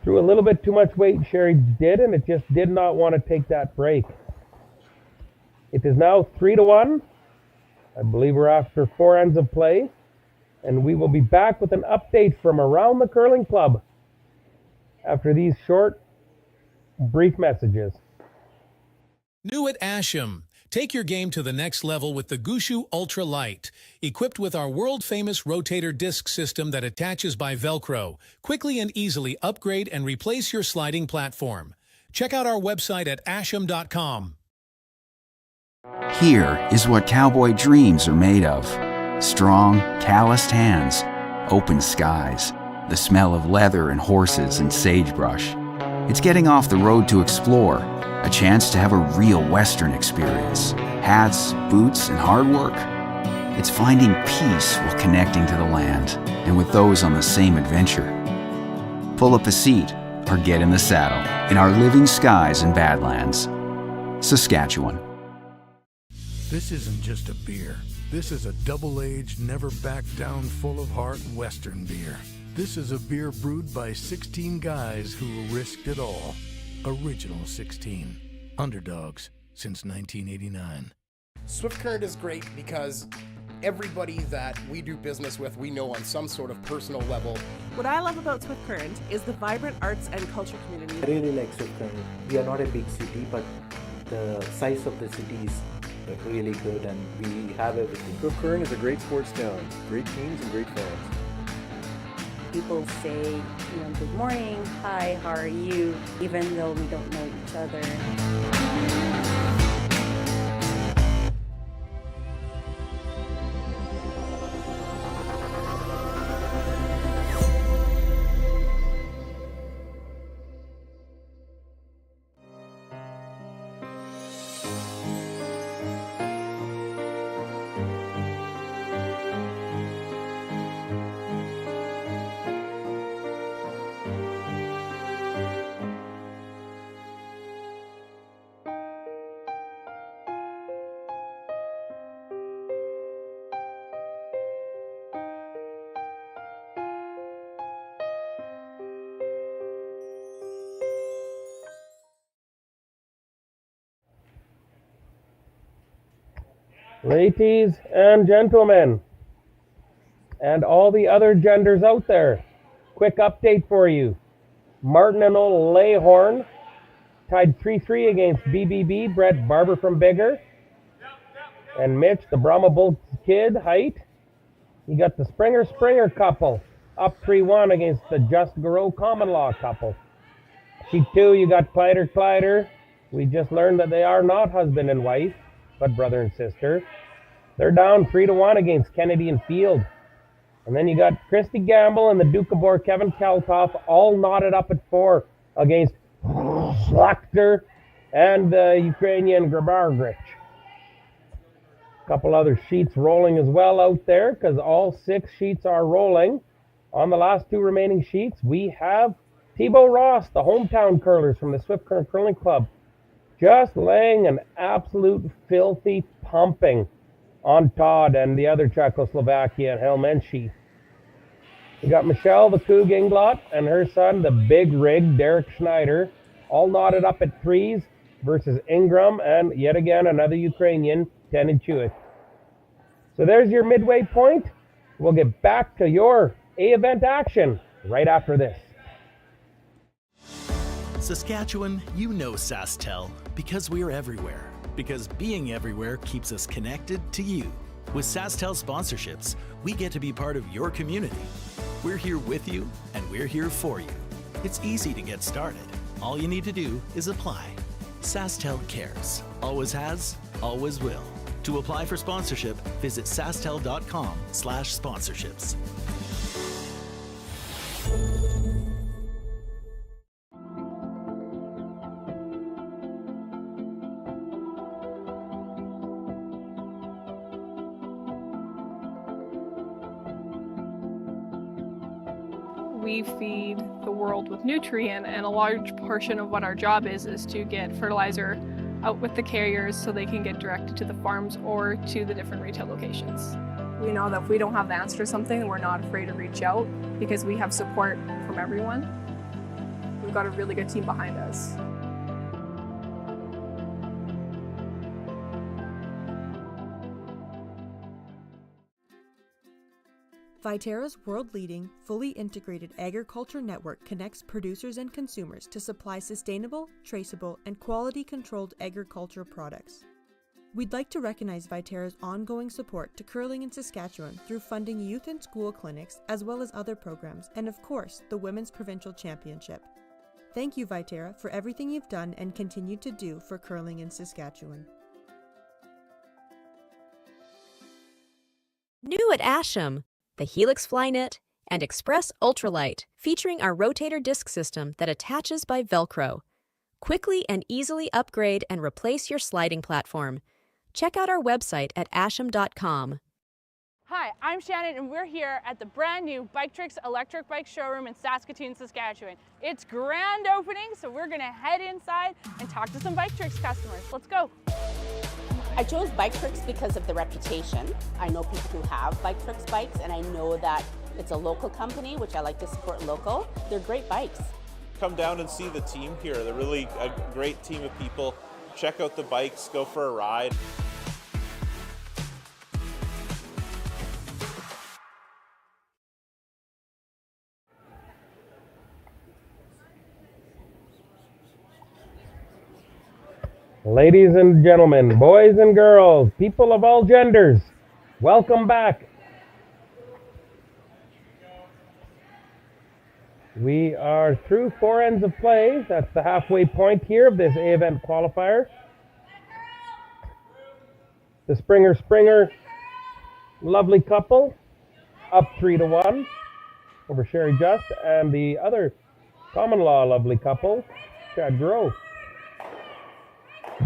Threw a little bit too much weight, Sherry did, and it just did not want to take that break. It is now 3-1. I believe we're after 4 ends of play, and we will be back with an update from around the curling club after these short, brief messages. New at Asham. Take your game to the next level with the Gushu Ultra Light. Equipped with our world-famous rotator disc system that attaches by Velcro, quickly and easily upgrade and replace your sliding platform. Check out our website at asham.com. Here is what cowboy dreams are made of. Strong, calloused hands, open skies, the smell of leather and horses and sagebrush. It's getting off the road to explore, a chance to have a real Western experience. Hats, boots, and hard work. It's finding peace while connecting to the land, and with those on the same adventure. Pull up a seat or get in the saddle in our living skies and Badlands. Saskatchewan. This isn't just a beer. This is a double-aged, never-back-down, full-of-heart Western beer. This is a beer brewed by 16 guys who risked it all. Original 16. Underdogs since 1989. Swift Current is great because everybody that we do business with, we know on some sort of personal level. What I love about Swift Current is the vibrant arts and culture community. I really like Swift Current. We are not a big city, but the size of the city is really good and we have everything. Swift Current is a great sports town. Great teams and great fans. People say, good morning, hi, how are you, even though we don't know each other. Ladies and gentlemen, and all the other genders out there, quick update for you. Martin and Old Layhorn tied 3-3 against BBB, Brett Barber from Bigger, and Mitch, the Brahma Bull kid, height. You got the Springer couple up 3-1 against the Just Gareau common law couple. Sheet 2, you got Kleider. We just learned that they are not husband and wife, but brother and sister. They're down 3-1 against Kennedy and Field. And then you got Christy Gamble and the Duke of Boer, Kevin Kaltoff, all knotted up at 4 against Slachter and the Ukrainian Grabargrich. A couple other sheets rolling as well out there because all 6 sheets are rolling. On the last 2 remaining sheets, we have Thibaut Ross, the hometown curlers from the Swift Current Curling Club, just laying an absolute filthy pumping on Todd and the other Czechoslovakia and Helmenshi. We got Michelle, the Coug Inglot, and her son, the big rig, Derek Schneider, all knotted up at 3s versus Ingram and yet again another Ukrainian, 10 and Chewit. So there's your midway point. We'll get back to your A-event action right after this. Saskatchewan, you know SaskTel because we're everywhere. Because being everywhere keeps us connected to you. With SaskTel sponsorships, we get to be part of your community. We're here with you, and we're here for you. It's easy to get started. All you need to do is apply. SaskTel cares. Always has, always will. To apply for sponsorship, visit sastel.com/sponsorships. We feed the world with nutrient, and a large portion of what our job is to get fertilizer out with the carriers so they can get directed to the farms or to the different retail locations. We know that if we don't have the answer to something, we're not afraid to reach out because we have support from everyone. We've got a really good team behind us. Viterra's world-leading, fully integrated agriculture network connects producers and consumers to supply sustainable, traceable, and quality-controlled agricultural products. We'd like to recognize Viterra's ongoing support to curling in Saskatchewan through funding youth and school clinics, as well as other programs, and of course, the Women's Provincial Championship. Thank you, Viterra, for everything you've done and continue to do for curling in Saskatchewan. New at Asham, the Helix Flynet, and Express Ultralight, featuring our rotator disc system that attaches by Velcro. Quickly and easily upgrade and replace your sliding platform. Check out our website at asham.com. Hi, I'm Shannon, and we're here at the brand new Bike Tricks electric bike showroom in Saskatoon, Saskatchewan. It's grand opening, so we're gonna head inside and talk to some Bike Tricks customers. Let's go. I chose Bike Tricks because of the reputation. I know people who have Bike Tricks bikes, and I know that it's a local company, which I like to support local. They're great bikes. Come down and see the team here. They're really a great team of people. Check out the bikes, go for a ride. Ladies and gentlemen, boys and girls, people of all genders, welcome back. We are through 4 ends of play. That's the halfway point here of this A-event qualifier. The Springer, lovely couple, up 3-1 over Sherry Just, and the other common law lovely couple, Chad Gareau.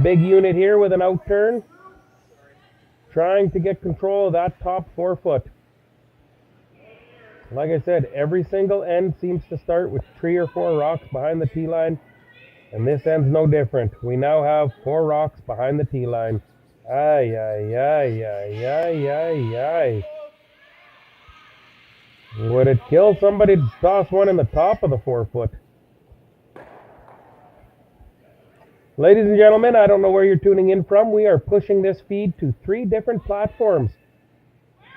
Big unit here with an out-turn, trying to get control of that top 4 foot. Like I said, every single end seems to start with 3 or 4 rocks behind the tee line, and this end's no different. We now have 4 rocks behind the tee line. Ay, ay, ay, ay, ay, ay, ay. Would it kill somebody to toss one in the top of the 4 foot? Ladies and gentlemen, I don't know where you're tuning in from. We are pushing this feed to 3 different platforms.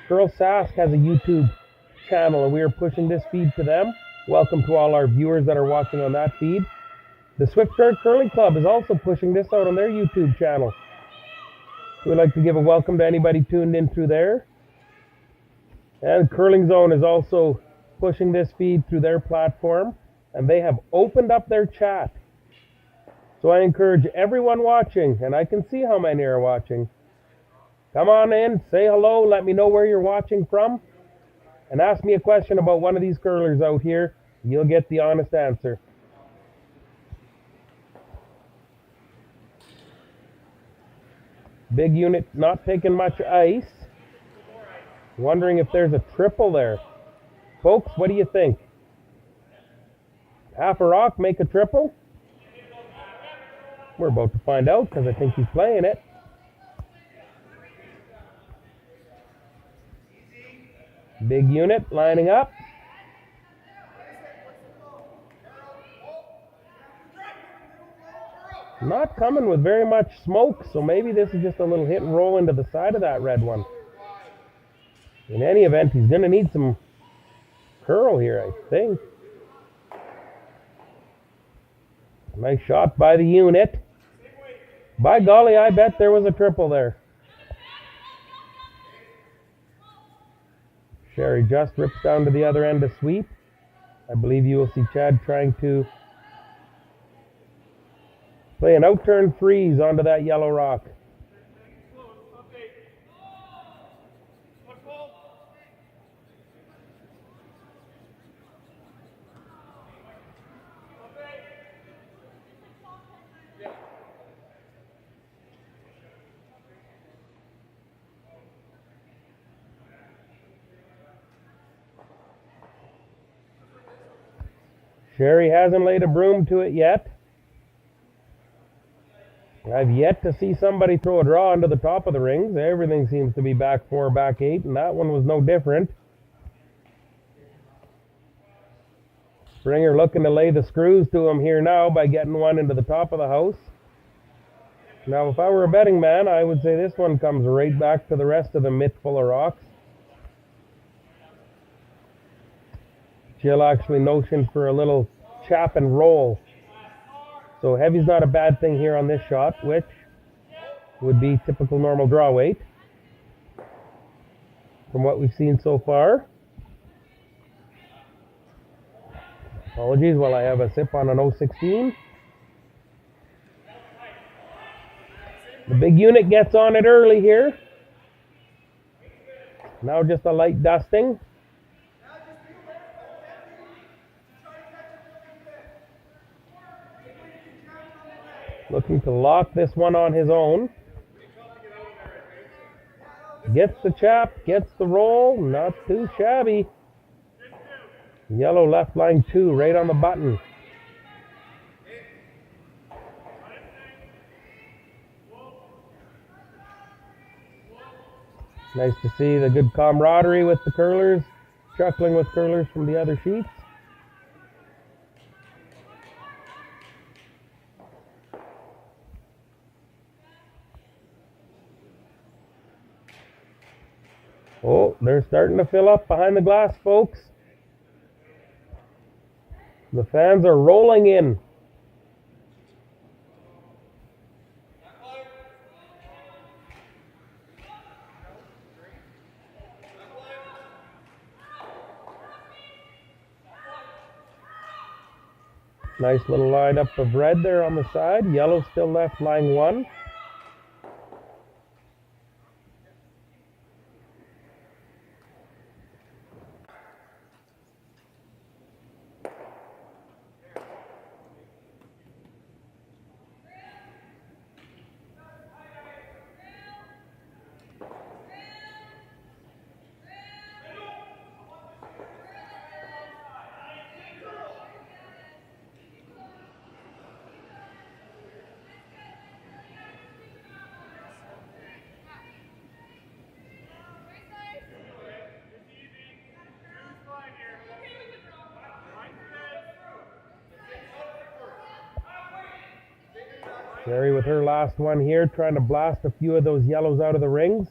Girl Sask has a YouTube channel, and we are pushing this feed to them. Welcome to all our viewers that are watching on that feed. The Swift Current Curling Club is also pushing this out on their YouTube channel. We'd like to give a welcome to anybody tuned in through there. And Curling Zone is also pushing this feed through their platform, and they have opened up their chat. So I encourage everyone watching, and I can see how many are watching. Come on in, say hello, let me know where you're watching from, and ask me a question about one of these curlers out here. You'll get the honest answer. Big unit not taking much ice. Wondering if there's a triple there. Folks, what do you think? Half a rock make a triple? We're about to find out because I think he's playing it. Big unit lining up. Not coming with very much smoke, so maybe this is just a little hit and roll into the side of that red one. In any event, he's going to need some curl here, I think. Nice shot by the unit. By golly, I bet there was a triple there. Sherry just rips down to the other end to sweep. I believe you will see Chad trying to play an out-turn freeze onto that yellow rock. Sherry hasn't laid a broom to it yet. I've yet to see somebody throw a draw into the top of the rings. Everything seems to be back 4, back 8, and that one was no different. Springer looking to lay the screws to him here now by getting one into the top of the house. Now, if I were a betting man, I would say this one comes right back to the rest of the mitt full of rocks. Jill actually notioned for a little chap and roll. So heavy's not a bad thing here on this shot, which would be typical normal draw weight from what we've seen so far. Apologies while I have a sip on an 016. The big unit gets on it early here. Now just a light dusting. Looking to lock this one on his own. Gets the chap, gets the roll, not too shabby. Yellow left line 2, right on the button. Nice to see the good camaraderie with the curlers, chuckling with curlers from the other sheets. Oh, they're starting to fill up behind the glass, folks. The fans are rolling in. Nice little lineup of red there on the side. Yellow still left line 1. Sherry with her last one here, trying to blast a few of those yellows out of the rings.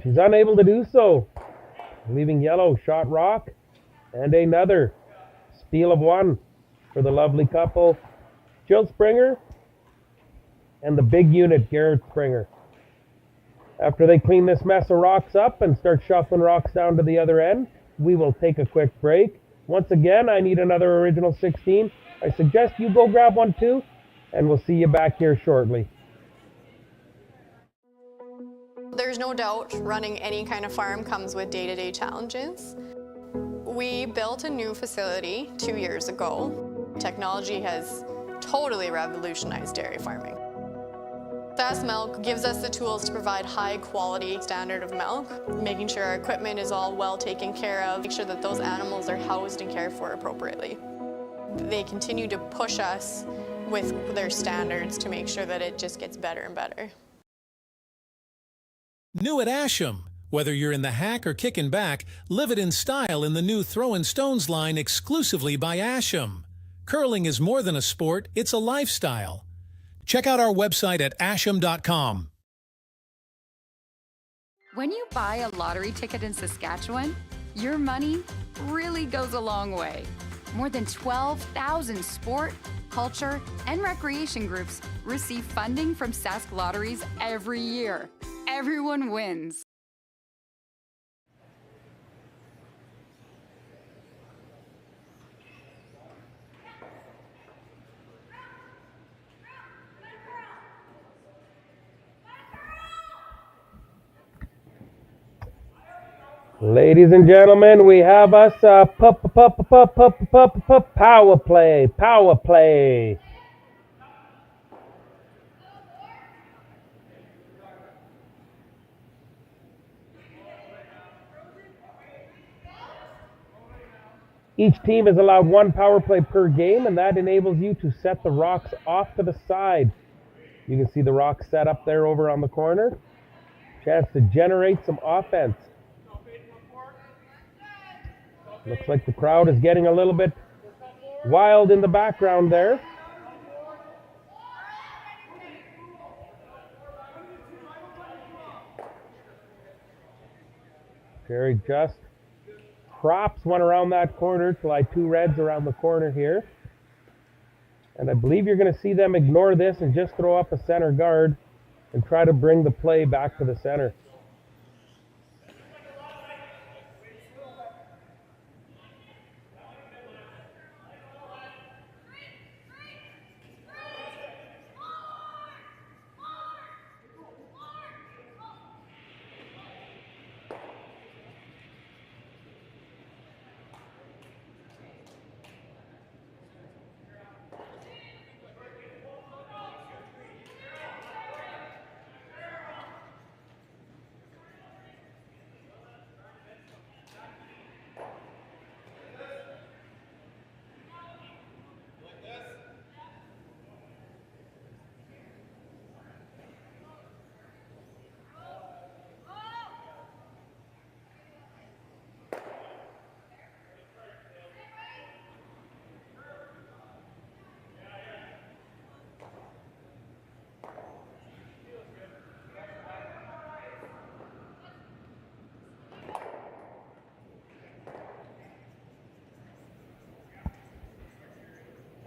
She's unable to do so, leaving yellow shot rock and another steal of 1 for the lovely couple, Jill Springer and the big unit, Garret Springer. After they clean this mess of rocks up and start shuffling rocks down to the other end, we will take a quick break. Once again, I need another original 16. I suggest you go grab one too, and we'll see you back here shortly. There's no doubt running any kind of farm comes with day-to-day challenges. We built a new facility 2 years ago. Technology has totally revolutionized dairy farming. Fast Milk gives us the tools to provide high quality standard of milk, making sure our equipment is all well taken care of, make sure that those animals are housed and cared for appropriately. They continue to push us with their standards to make sure that it just gets better and better. New at Asham. Whether you're in the hack or kicking back, live it in style in the new Throwin' Stones line exclusively by Asham. Curling is more than a sport, it's a lifestyle. Check out our website at asham.com. When you buy a lottery ticket in Saskatchewan, your money really goes a long way. More than 12,000 sport, culture, and recreation groups receive funding from Sask Lotteries every year. Everyone wins. Ladies and gentlemen, we have us power play. Each team is allowed one power play per game, and that enables you to set the rocks off to the side. You can see the rocks set up there over on the corner. Chance to generate some offense. Looks like the crowd is getting a little bit wild in the background there. Jerry just props one around that corner, fly two reds around the corner here. And I believe you're going to see them ignore this and just throw up a center guard and try to bring the play back to the center.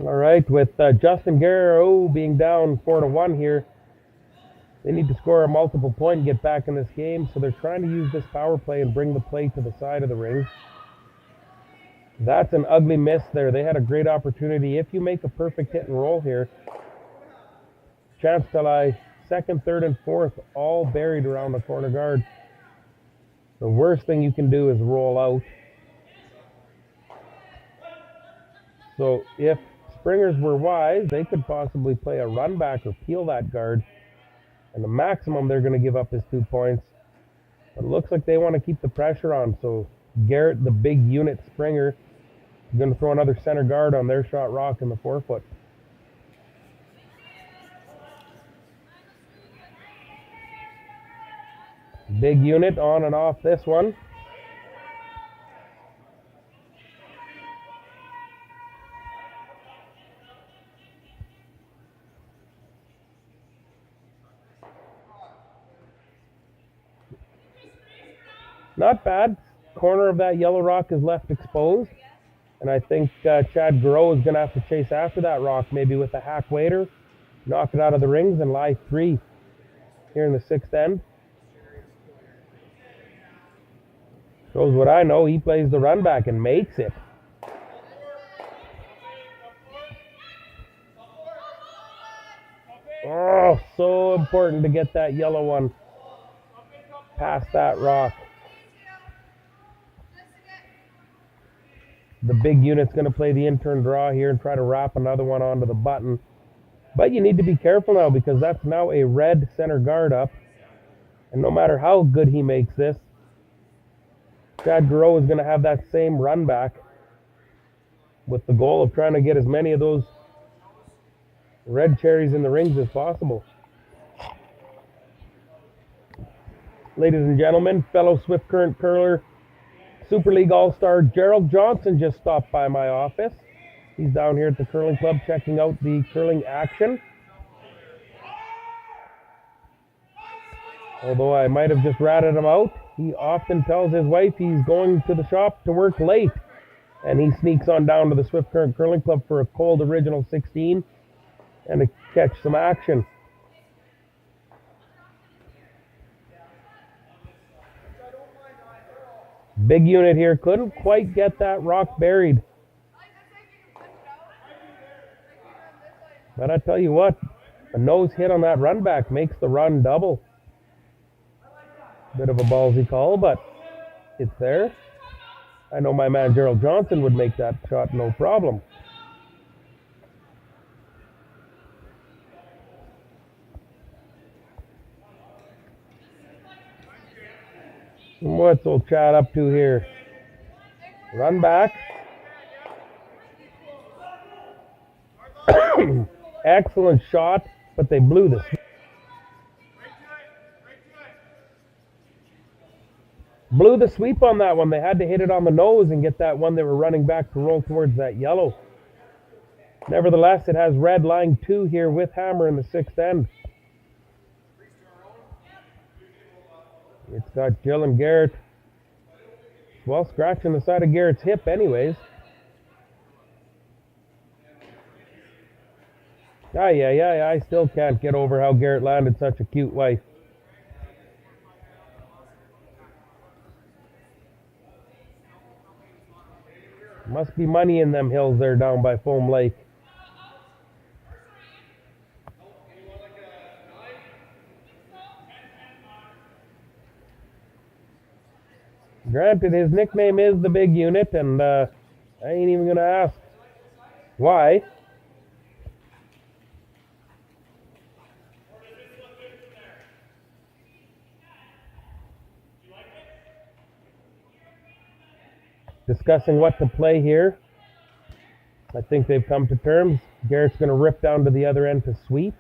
All right, with Justin Gareau being down 4-1 here, they need to score a multiple point and get back in this game, so they're trying to use this power play and bring the play to the side of the ring. That's an ugly miss there. They had a great opportunity. If you make a perfect hit and roll here, chance to lie second, third, and fourth all buried around the corner guard. The worst thing you can do is roll out. So if Springers were wise, they could possibly play a run back or peel that guard, and the maximum they're going to give up is 2 points. But it looks like they want to keep the pressure on, so Garret, the big unit Springer, is going to throw another center guard on their shot rock in the 4-foot. Big unit on and off this one. Not bad. Corner of that yellow rock is left exposed. And I think Chad Gareau is going to have to chase after that rock, maybe with a hack waiter, knock it out of the rings, and lie 3 here in the 6th end. Shows what I know. He plays the run back and makes it. Oh, so important to get that yellow one past that rock. The big unit's going to play the intern draw here and try to wrap another one onto the button. But you need to be careful now, because that's now a red center guard up. And no matter how good he makes this, Chad Gareau is going to have that same run back with the goal of trying to get as many of those red cherries in the rings as possible. Ladies and gentlemen, fellow Swift Current curler, Super League All-Star Gerald Johnson just stopped by my office. He's down here at the curling club checking out the curling action. Although I might have just ratted him out, he often tells his wife he's going to the shop to work late. And he sneaks on down to the Swift Current Curling Club for a cold original 16 and to catch some action. Big unit here, couldn't quite get that rock buried. But I tell you what, a nose hit on that run back makes the run double. Bit of a ballsy call, but it's there. I know my man Gerald Johnson would make that shot no problem. What's old Chad up to here? Run back. Excellent shot, but they blew this. Blew the sweep on that one. They had to hit it on the nose and get that one they were running back to roll towards that yellow. Nevertheless, it has red line 2 here with hammer in the 6th end. It's got Jill and Garret. Well, scratching the side of Garrett's hip anyways. I still can't get over how Garret landed such a cute wife. Must be money in them hills there down by Foam Lake. Granted, his nickname is the Big Unit, and I ain't even going to ask why. Discussing what to play here. I think they've come to terms. Garrett's going to rip down to the other end to sweep.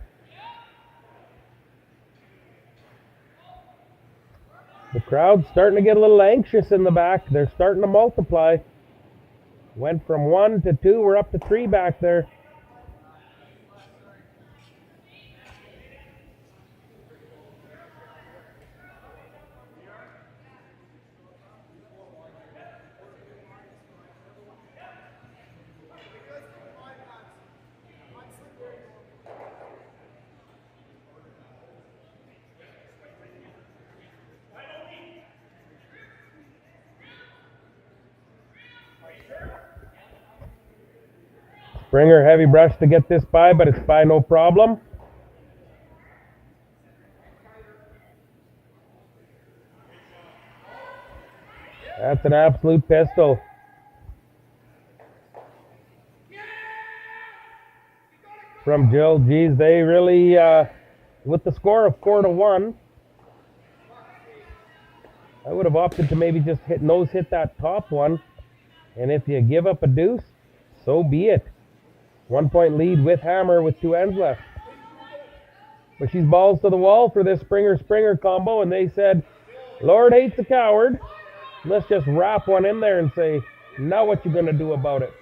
The crowd's starting to get a little anxious in the back. They're starting to multiply. Went from 1 to 2. We're up to 3 back there. Springer heavy brush to get this by, but it's by no problem. That's an absolute pistol. From Jill, geez, they really, with the score of 4-1, I would have opted to maybe just hit that top one. And if you give up a deuce, so be it. 1 point lead with hammer with 2 ends left. But she's balls to the wall for this Springer-Springer combo, and they said, Lord hates a coward. Let's just wrap one in there and say, now what you gonna do about it?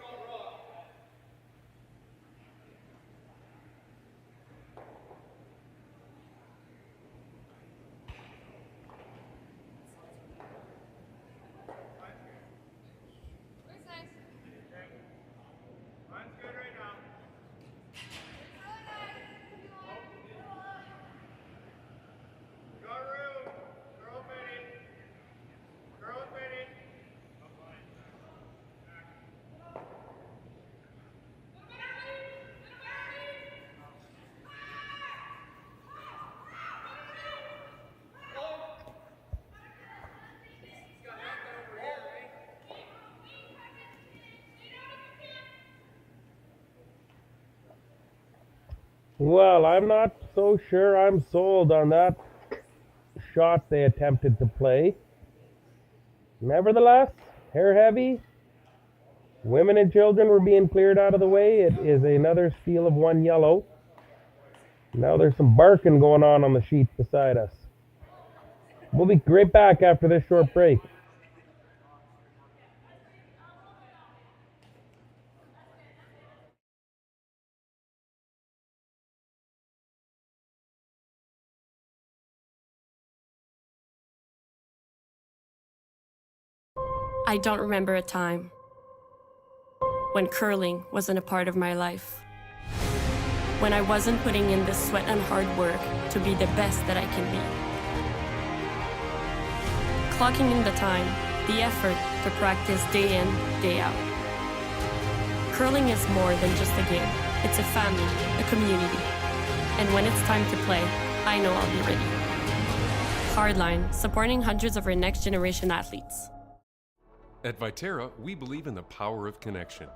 Well, I'm not so sure I'm sold on that shot they attempted to play. Nevertheless, hair heavy. Women and children were being cleared out of the way. It is another steal of 1 yellow. Now there's some barking going on the sheet beside us. We'll be right back after this short break. I don't remember a time when curling wasn't a part of my life. When I wasn't putting in the sweat and hard work to be the best that I can be. Clocking in the time, the effort to practice day in, day out. Curling is more than just a game. It's a family, a community. And when it's time to play, I know I'll be ready. Hardline, supporting hundreds of our next generation athletes. At Viterra, we believe in the power of connection.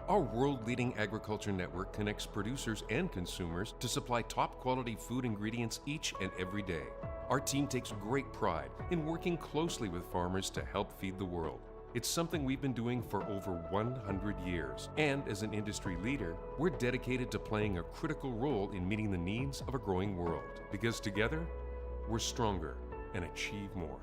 Our world-leading agriculture network connects producers and consumers to supply top-quality food ingredients each and every day. Our team takes great pride in working closely with farmers to help feed the world. It's something we've been doing for over 100 years. And as an industry leader, we're dedicated to playing a critical role in meeting the needs of a growing world. Because together, we're stronger and achieve more.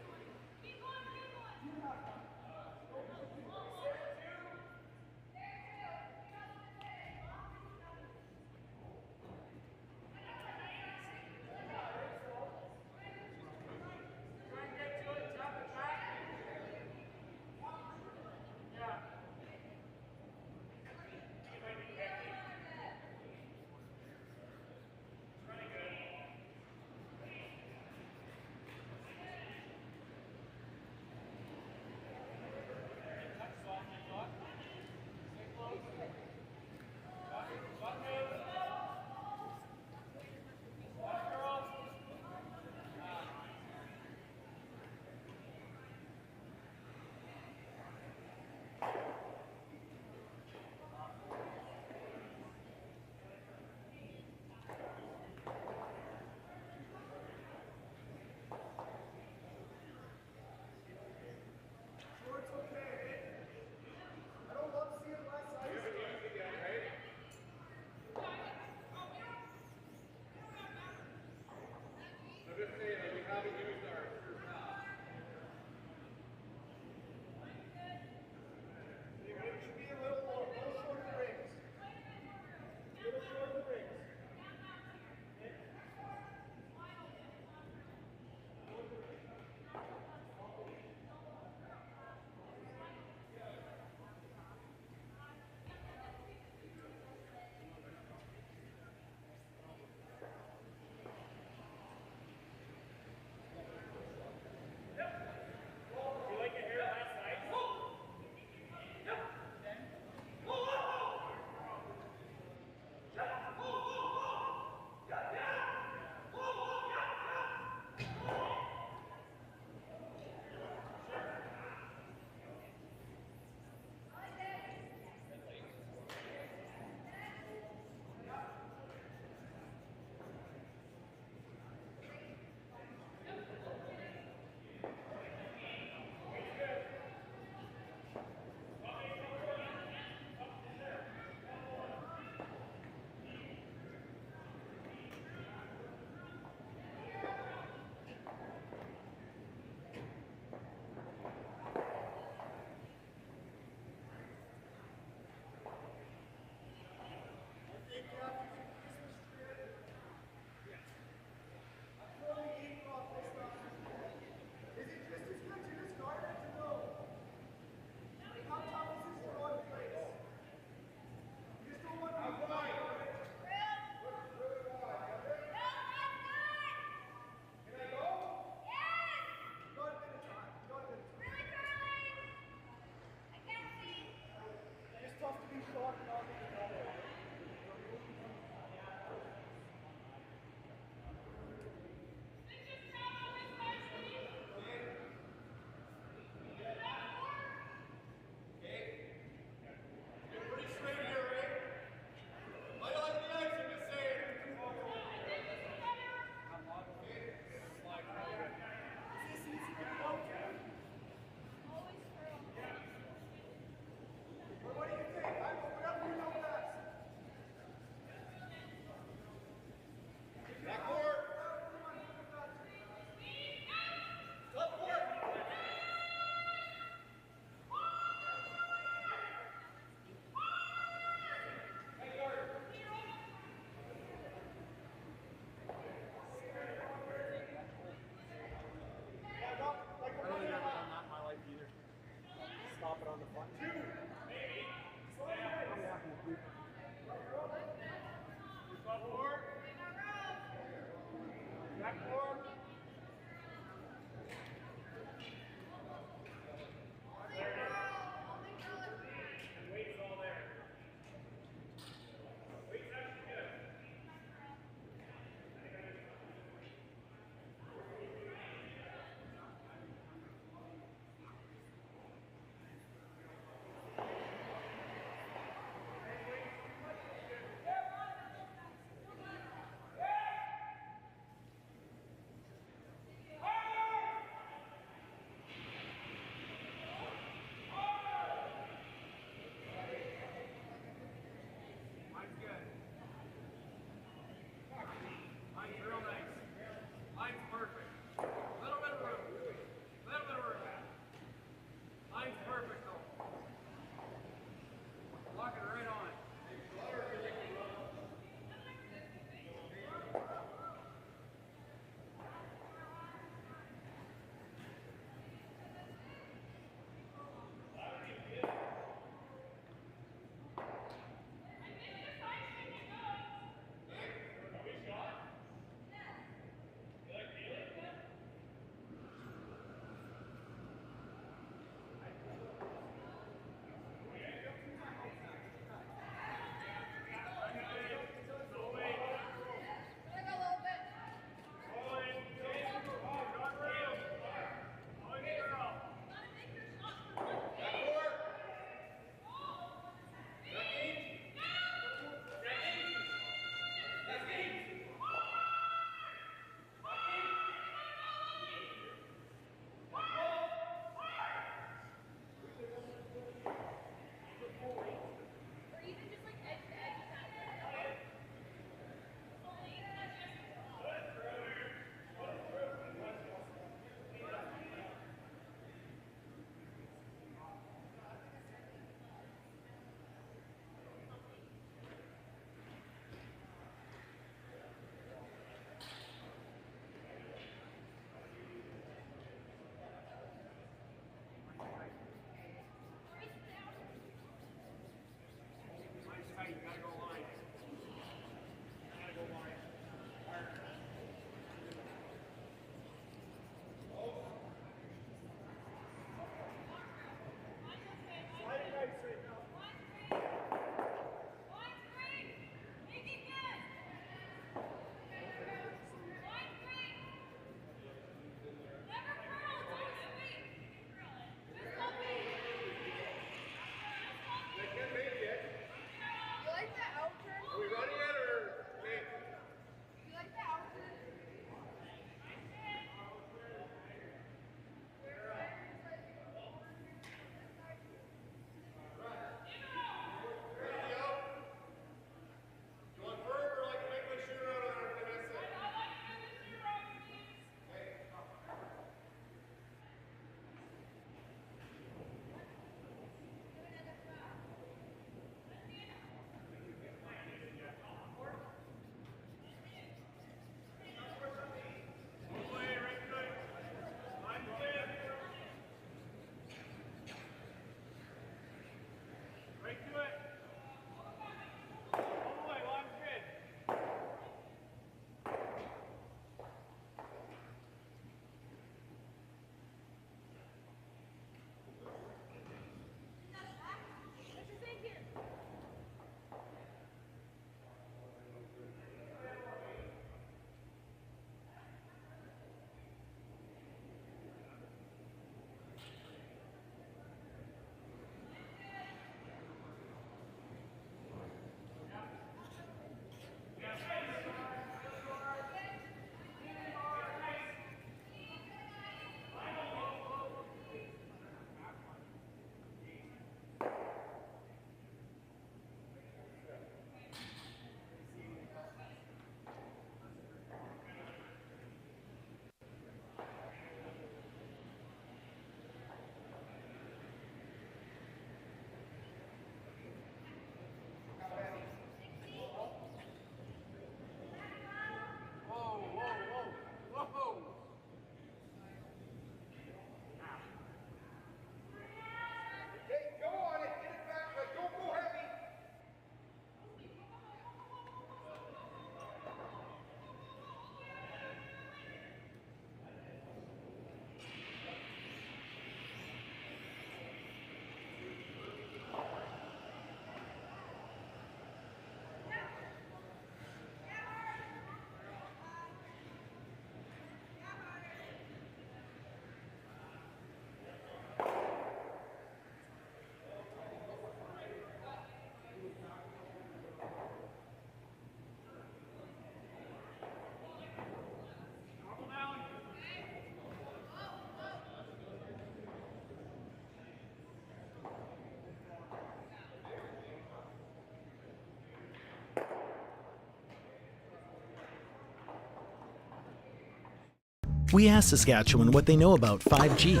We asked Saskatchewan what they know about 5G.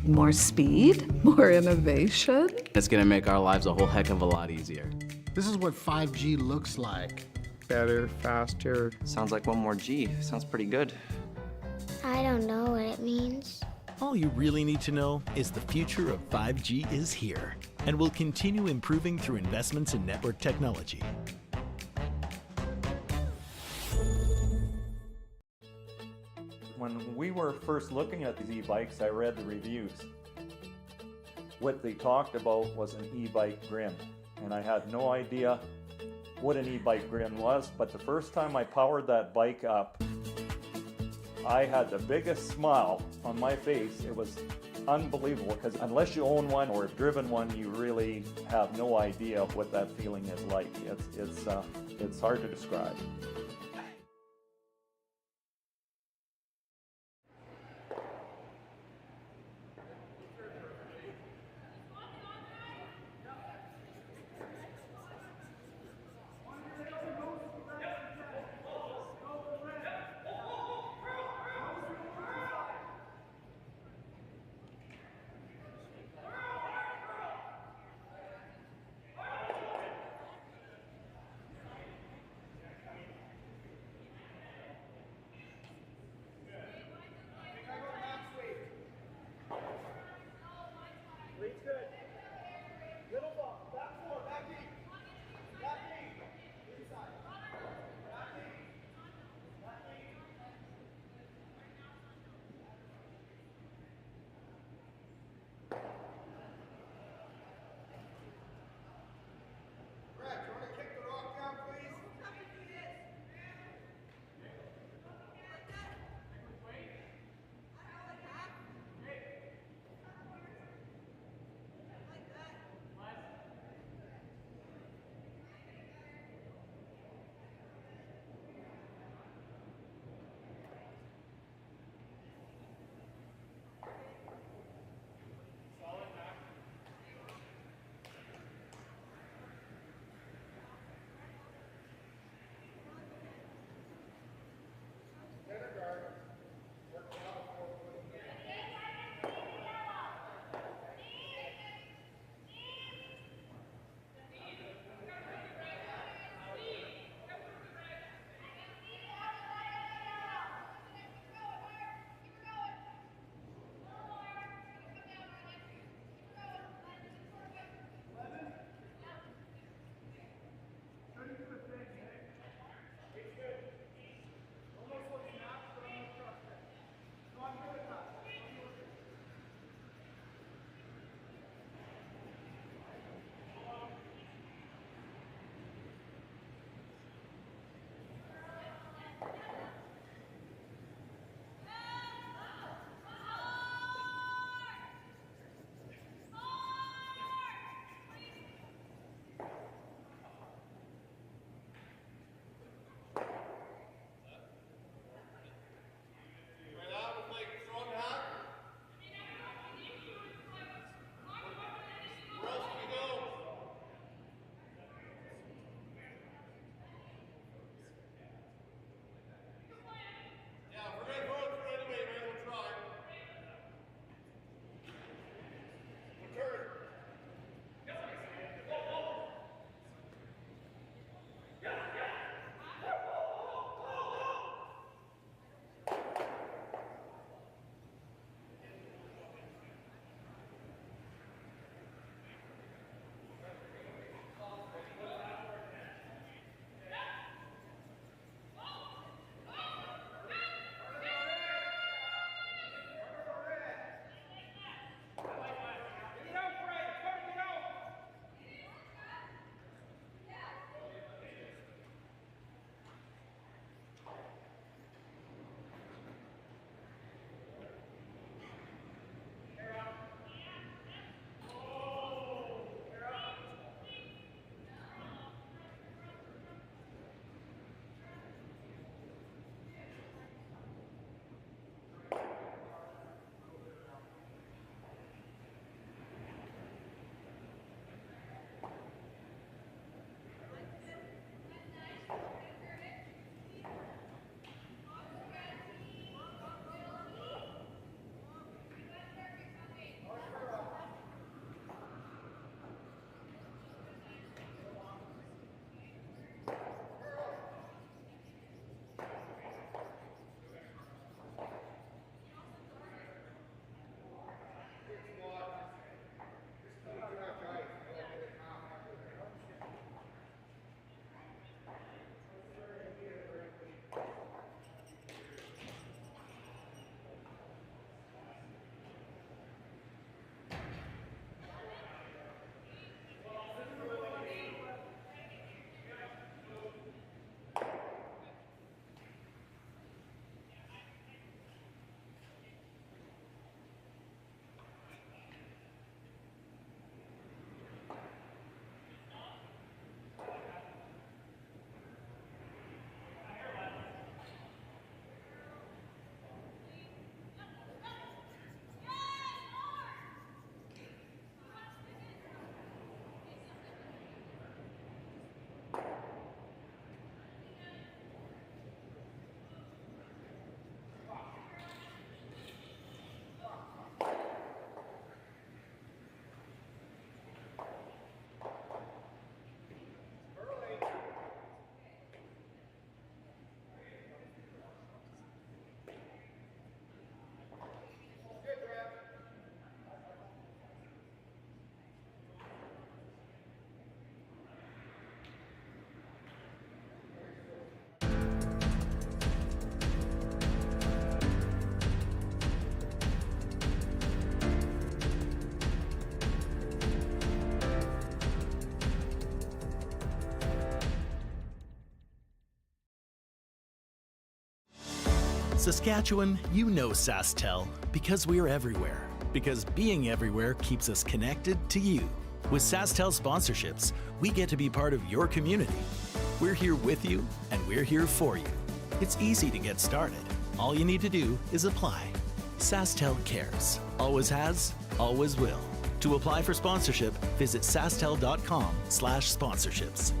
More speed, more innovation. It's going to make our lives a whole heck of a lot easier. This is what 5G looks like. Better, faster. Sounds like one more G. Sounds pretty good. I don't know what it means. All you really need to know is the future of 5G is here and will continue improving through investments in network technology. When we were first looking at these e-bikes, I read the reviews. What they talked about was an e-bike grin, and I had no idea what an e-bike grin was, but the first time I powered that bike up, I had the biggest smile on my face. It was unbelievable, because unless you own one or have driven one, you really have no idea what that feeling is like. It's hard to describe. Saskatchewan, you know SaskTel because we're everywhere. Because being everywhere keeps us connected to you. With SaskTel sponsorships, we get to be part of your community. We're here with you, and we're here for you. It's easy to get started. All you need to do is apply. SaskTel cares. Always has, always will. To apply for sponsorship, visit sastel.com/sponsorships.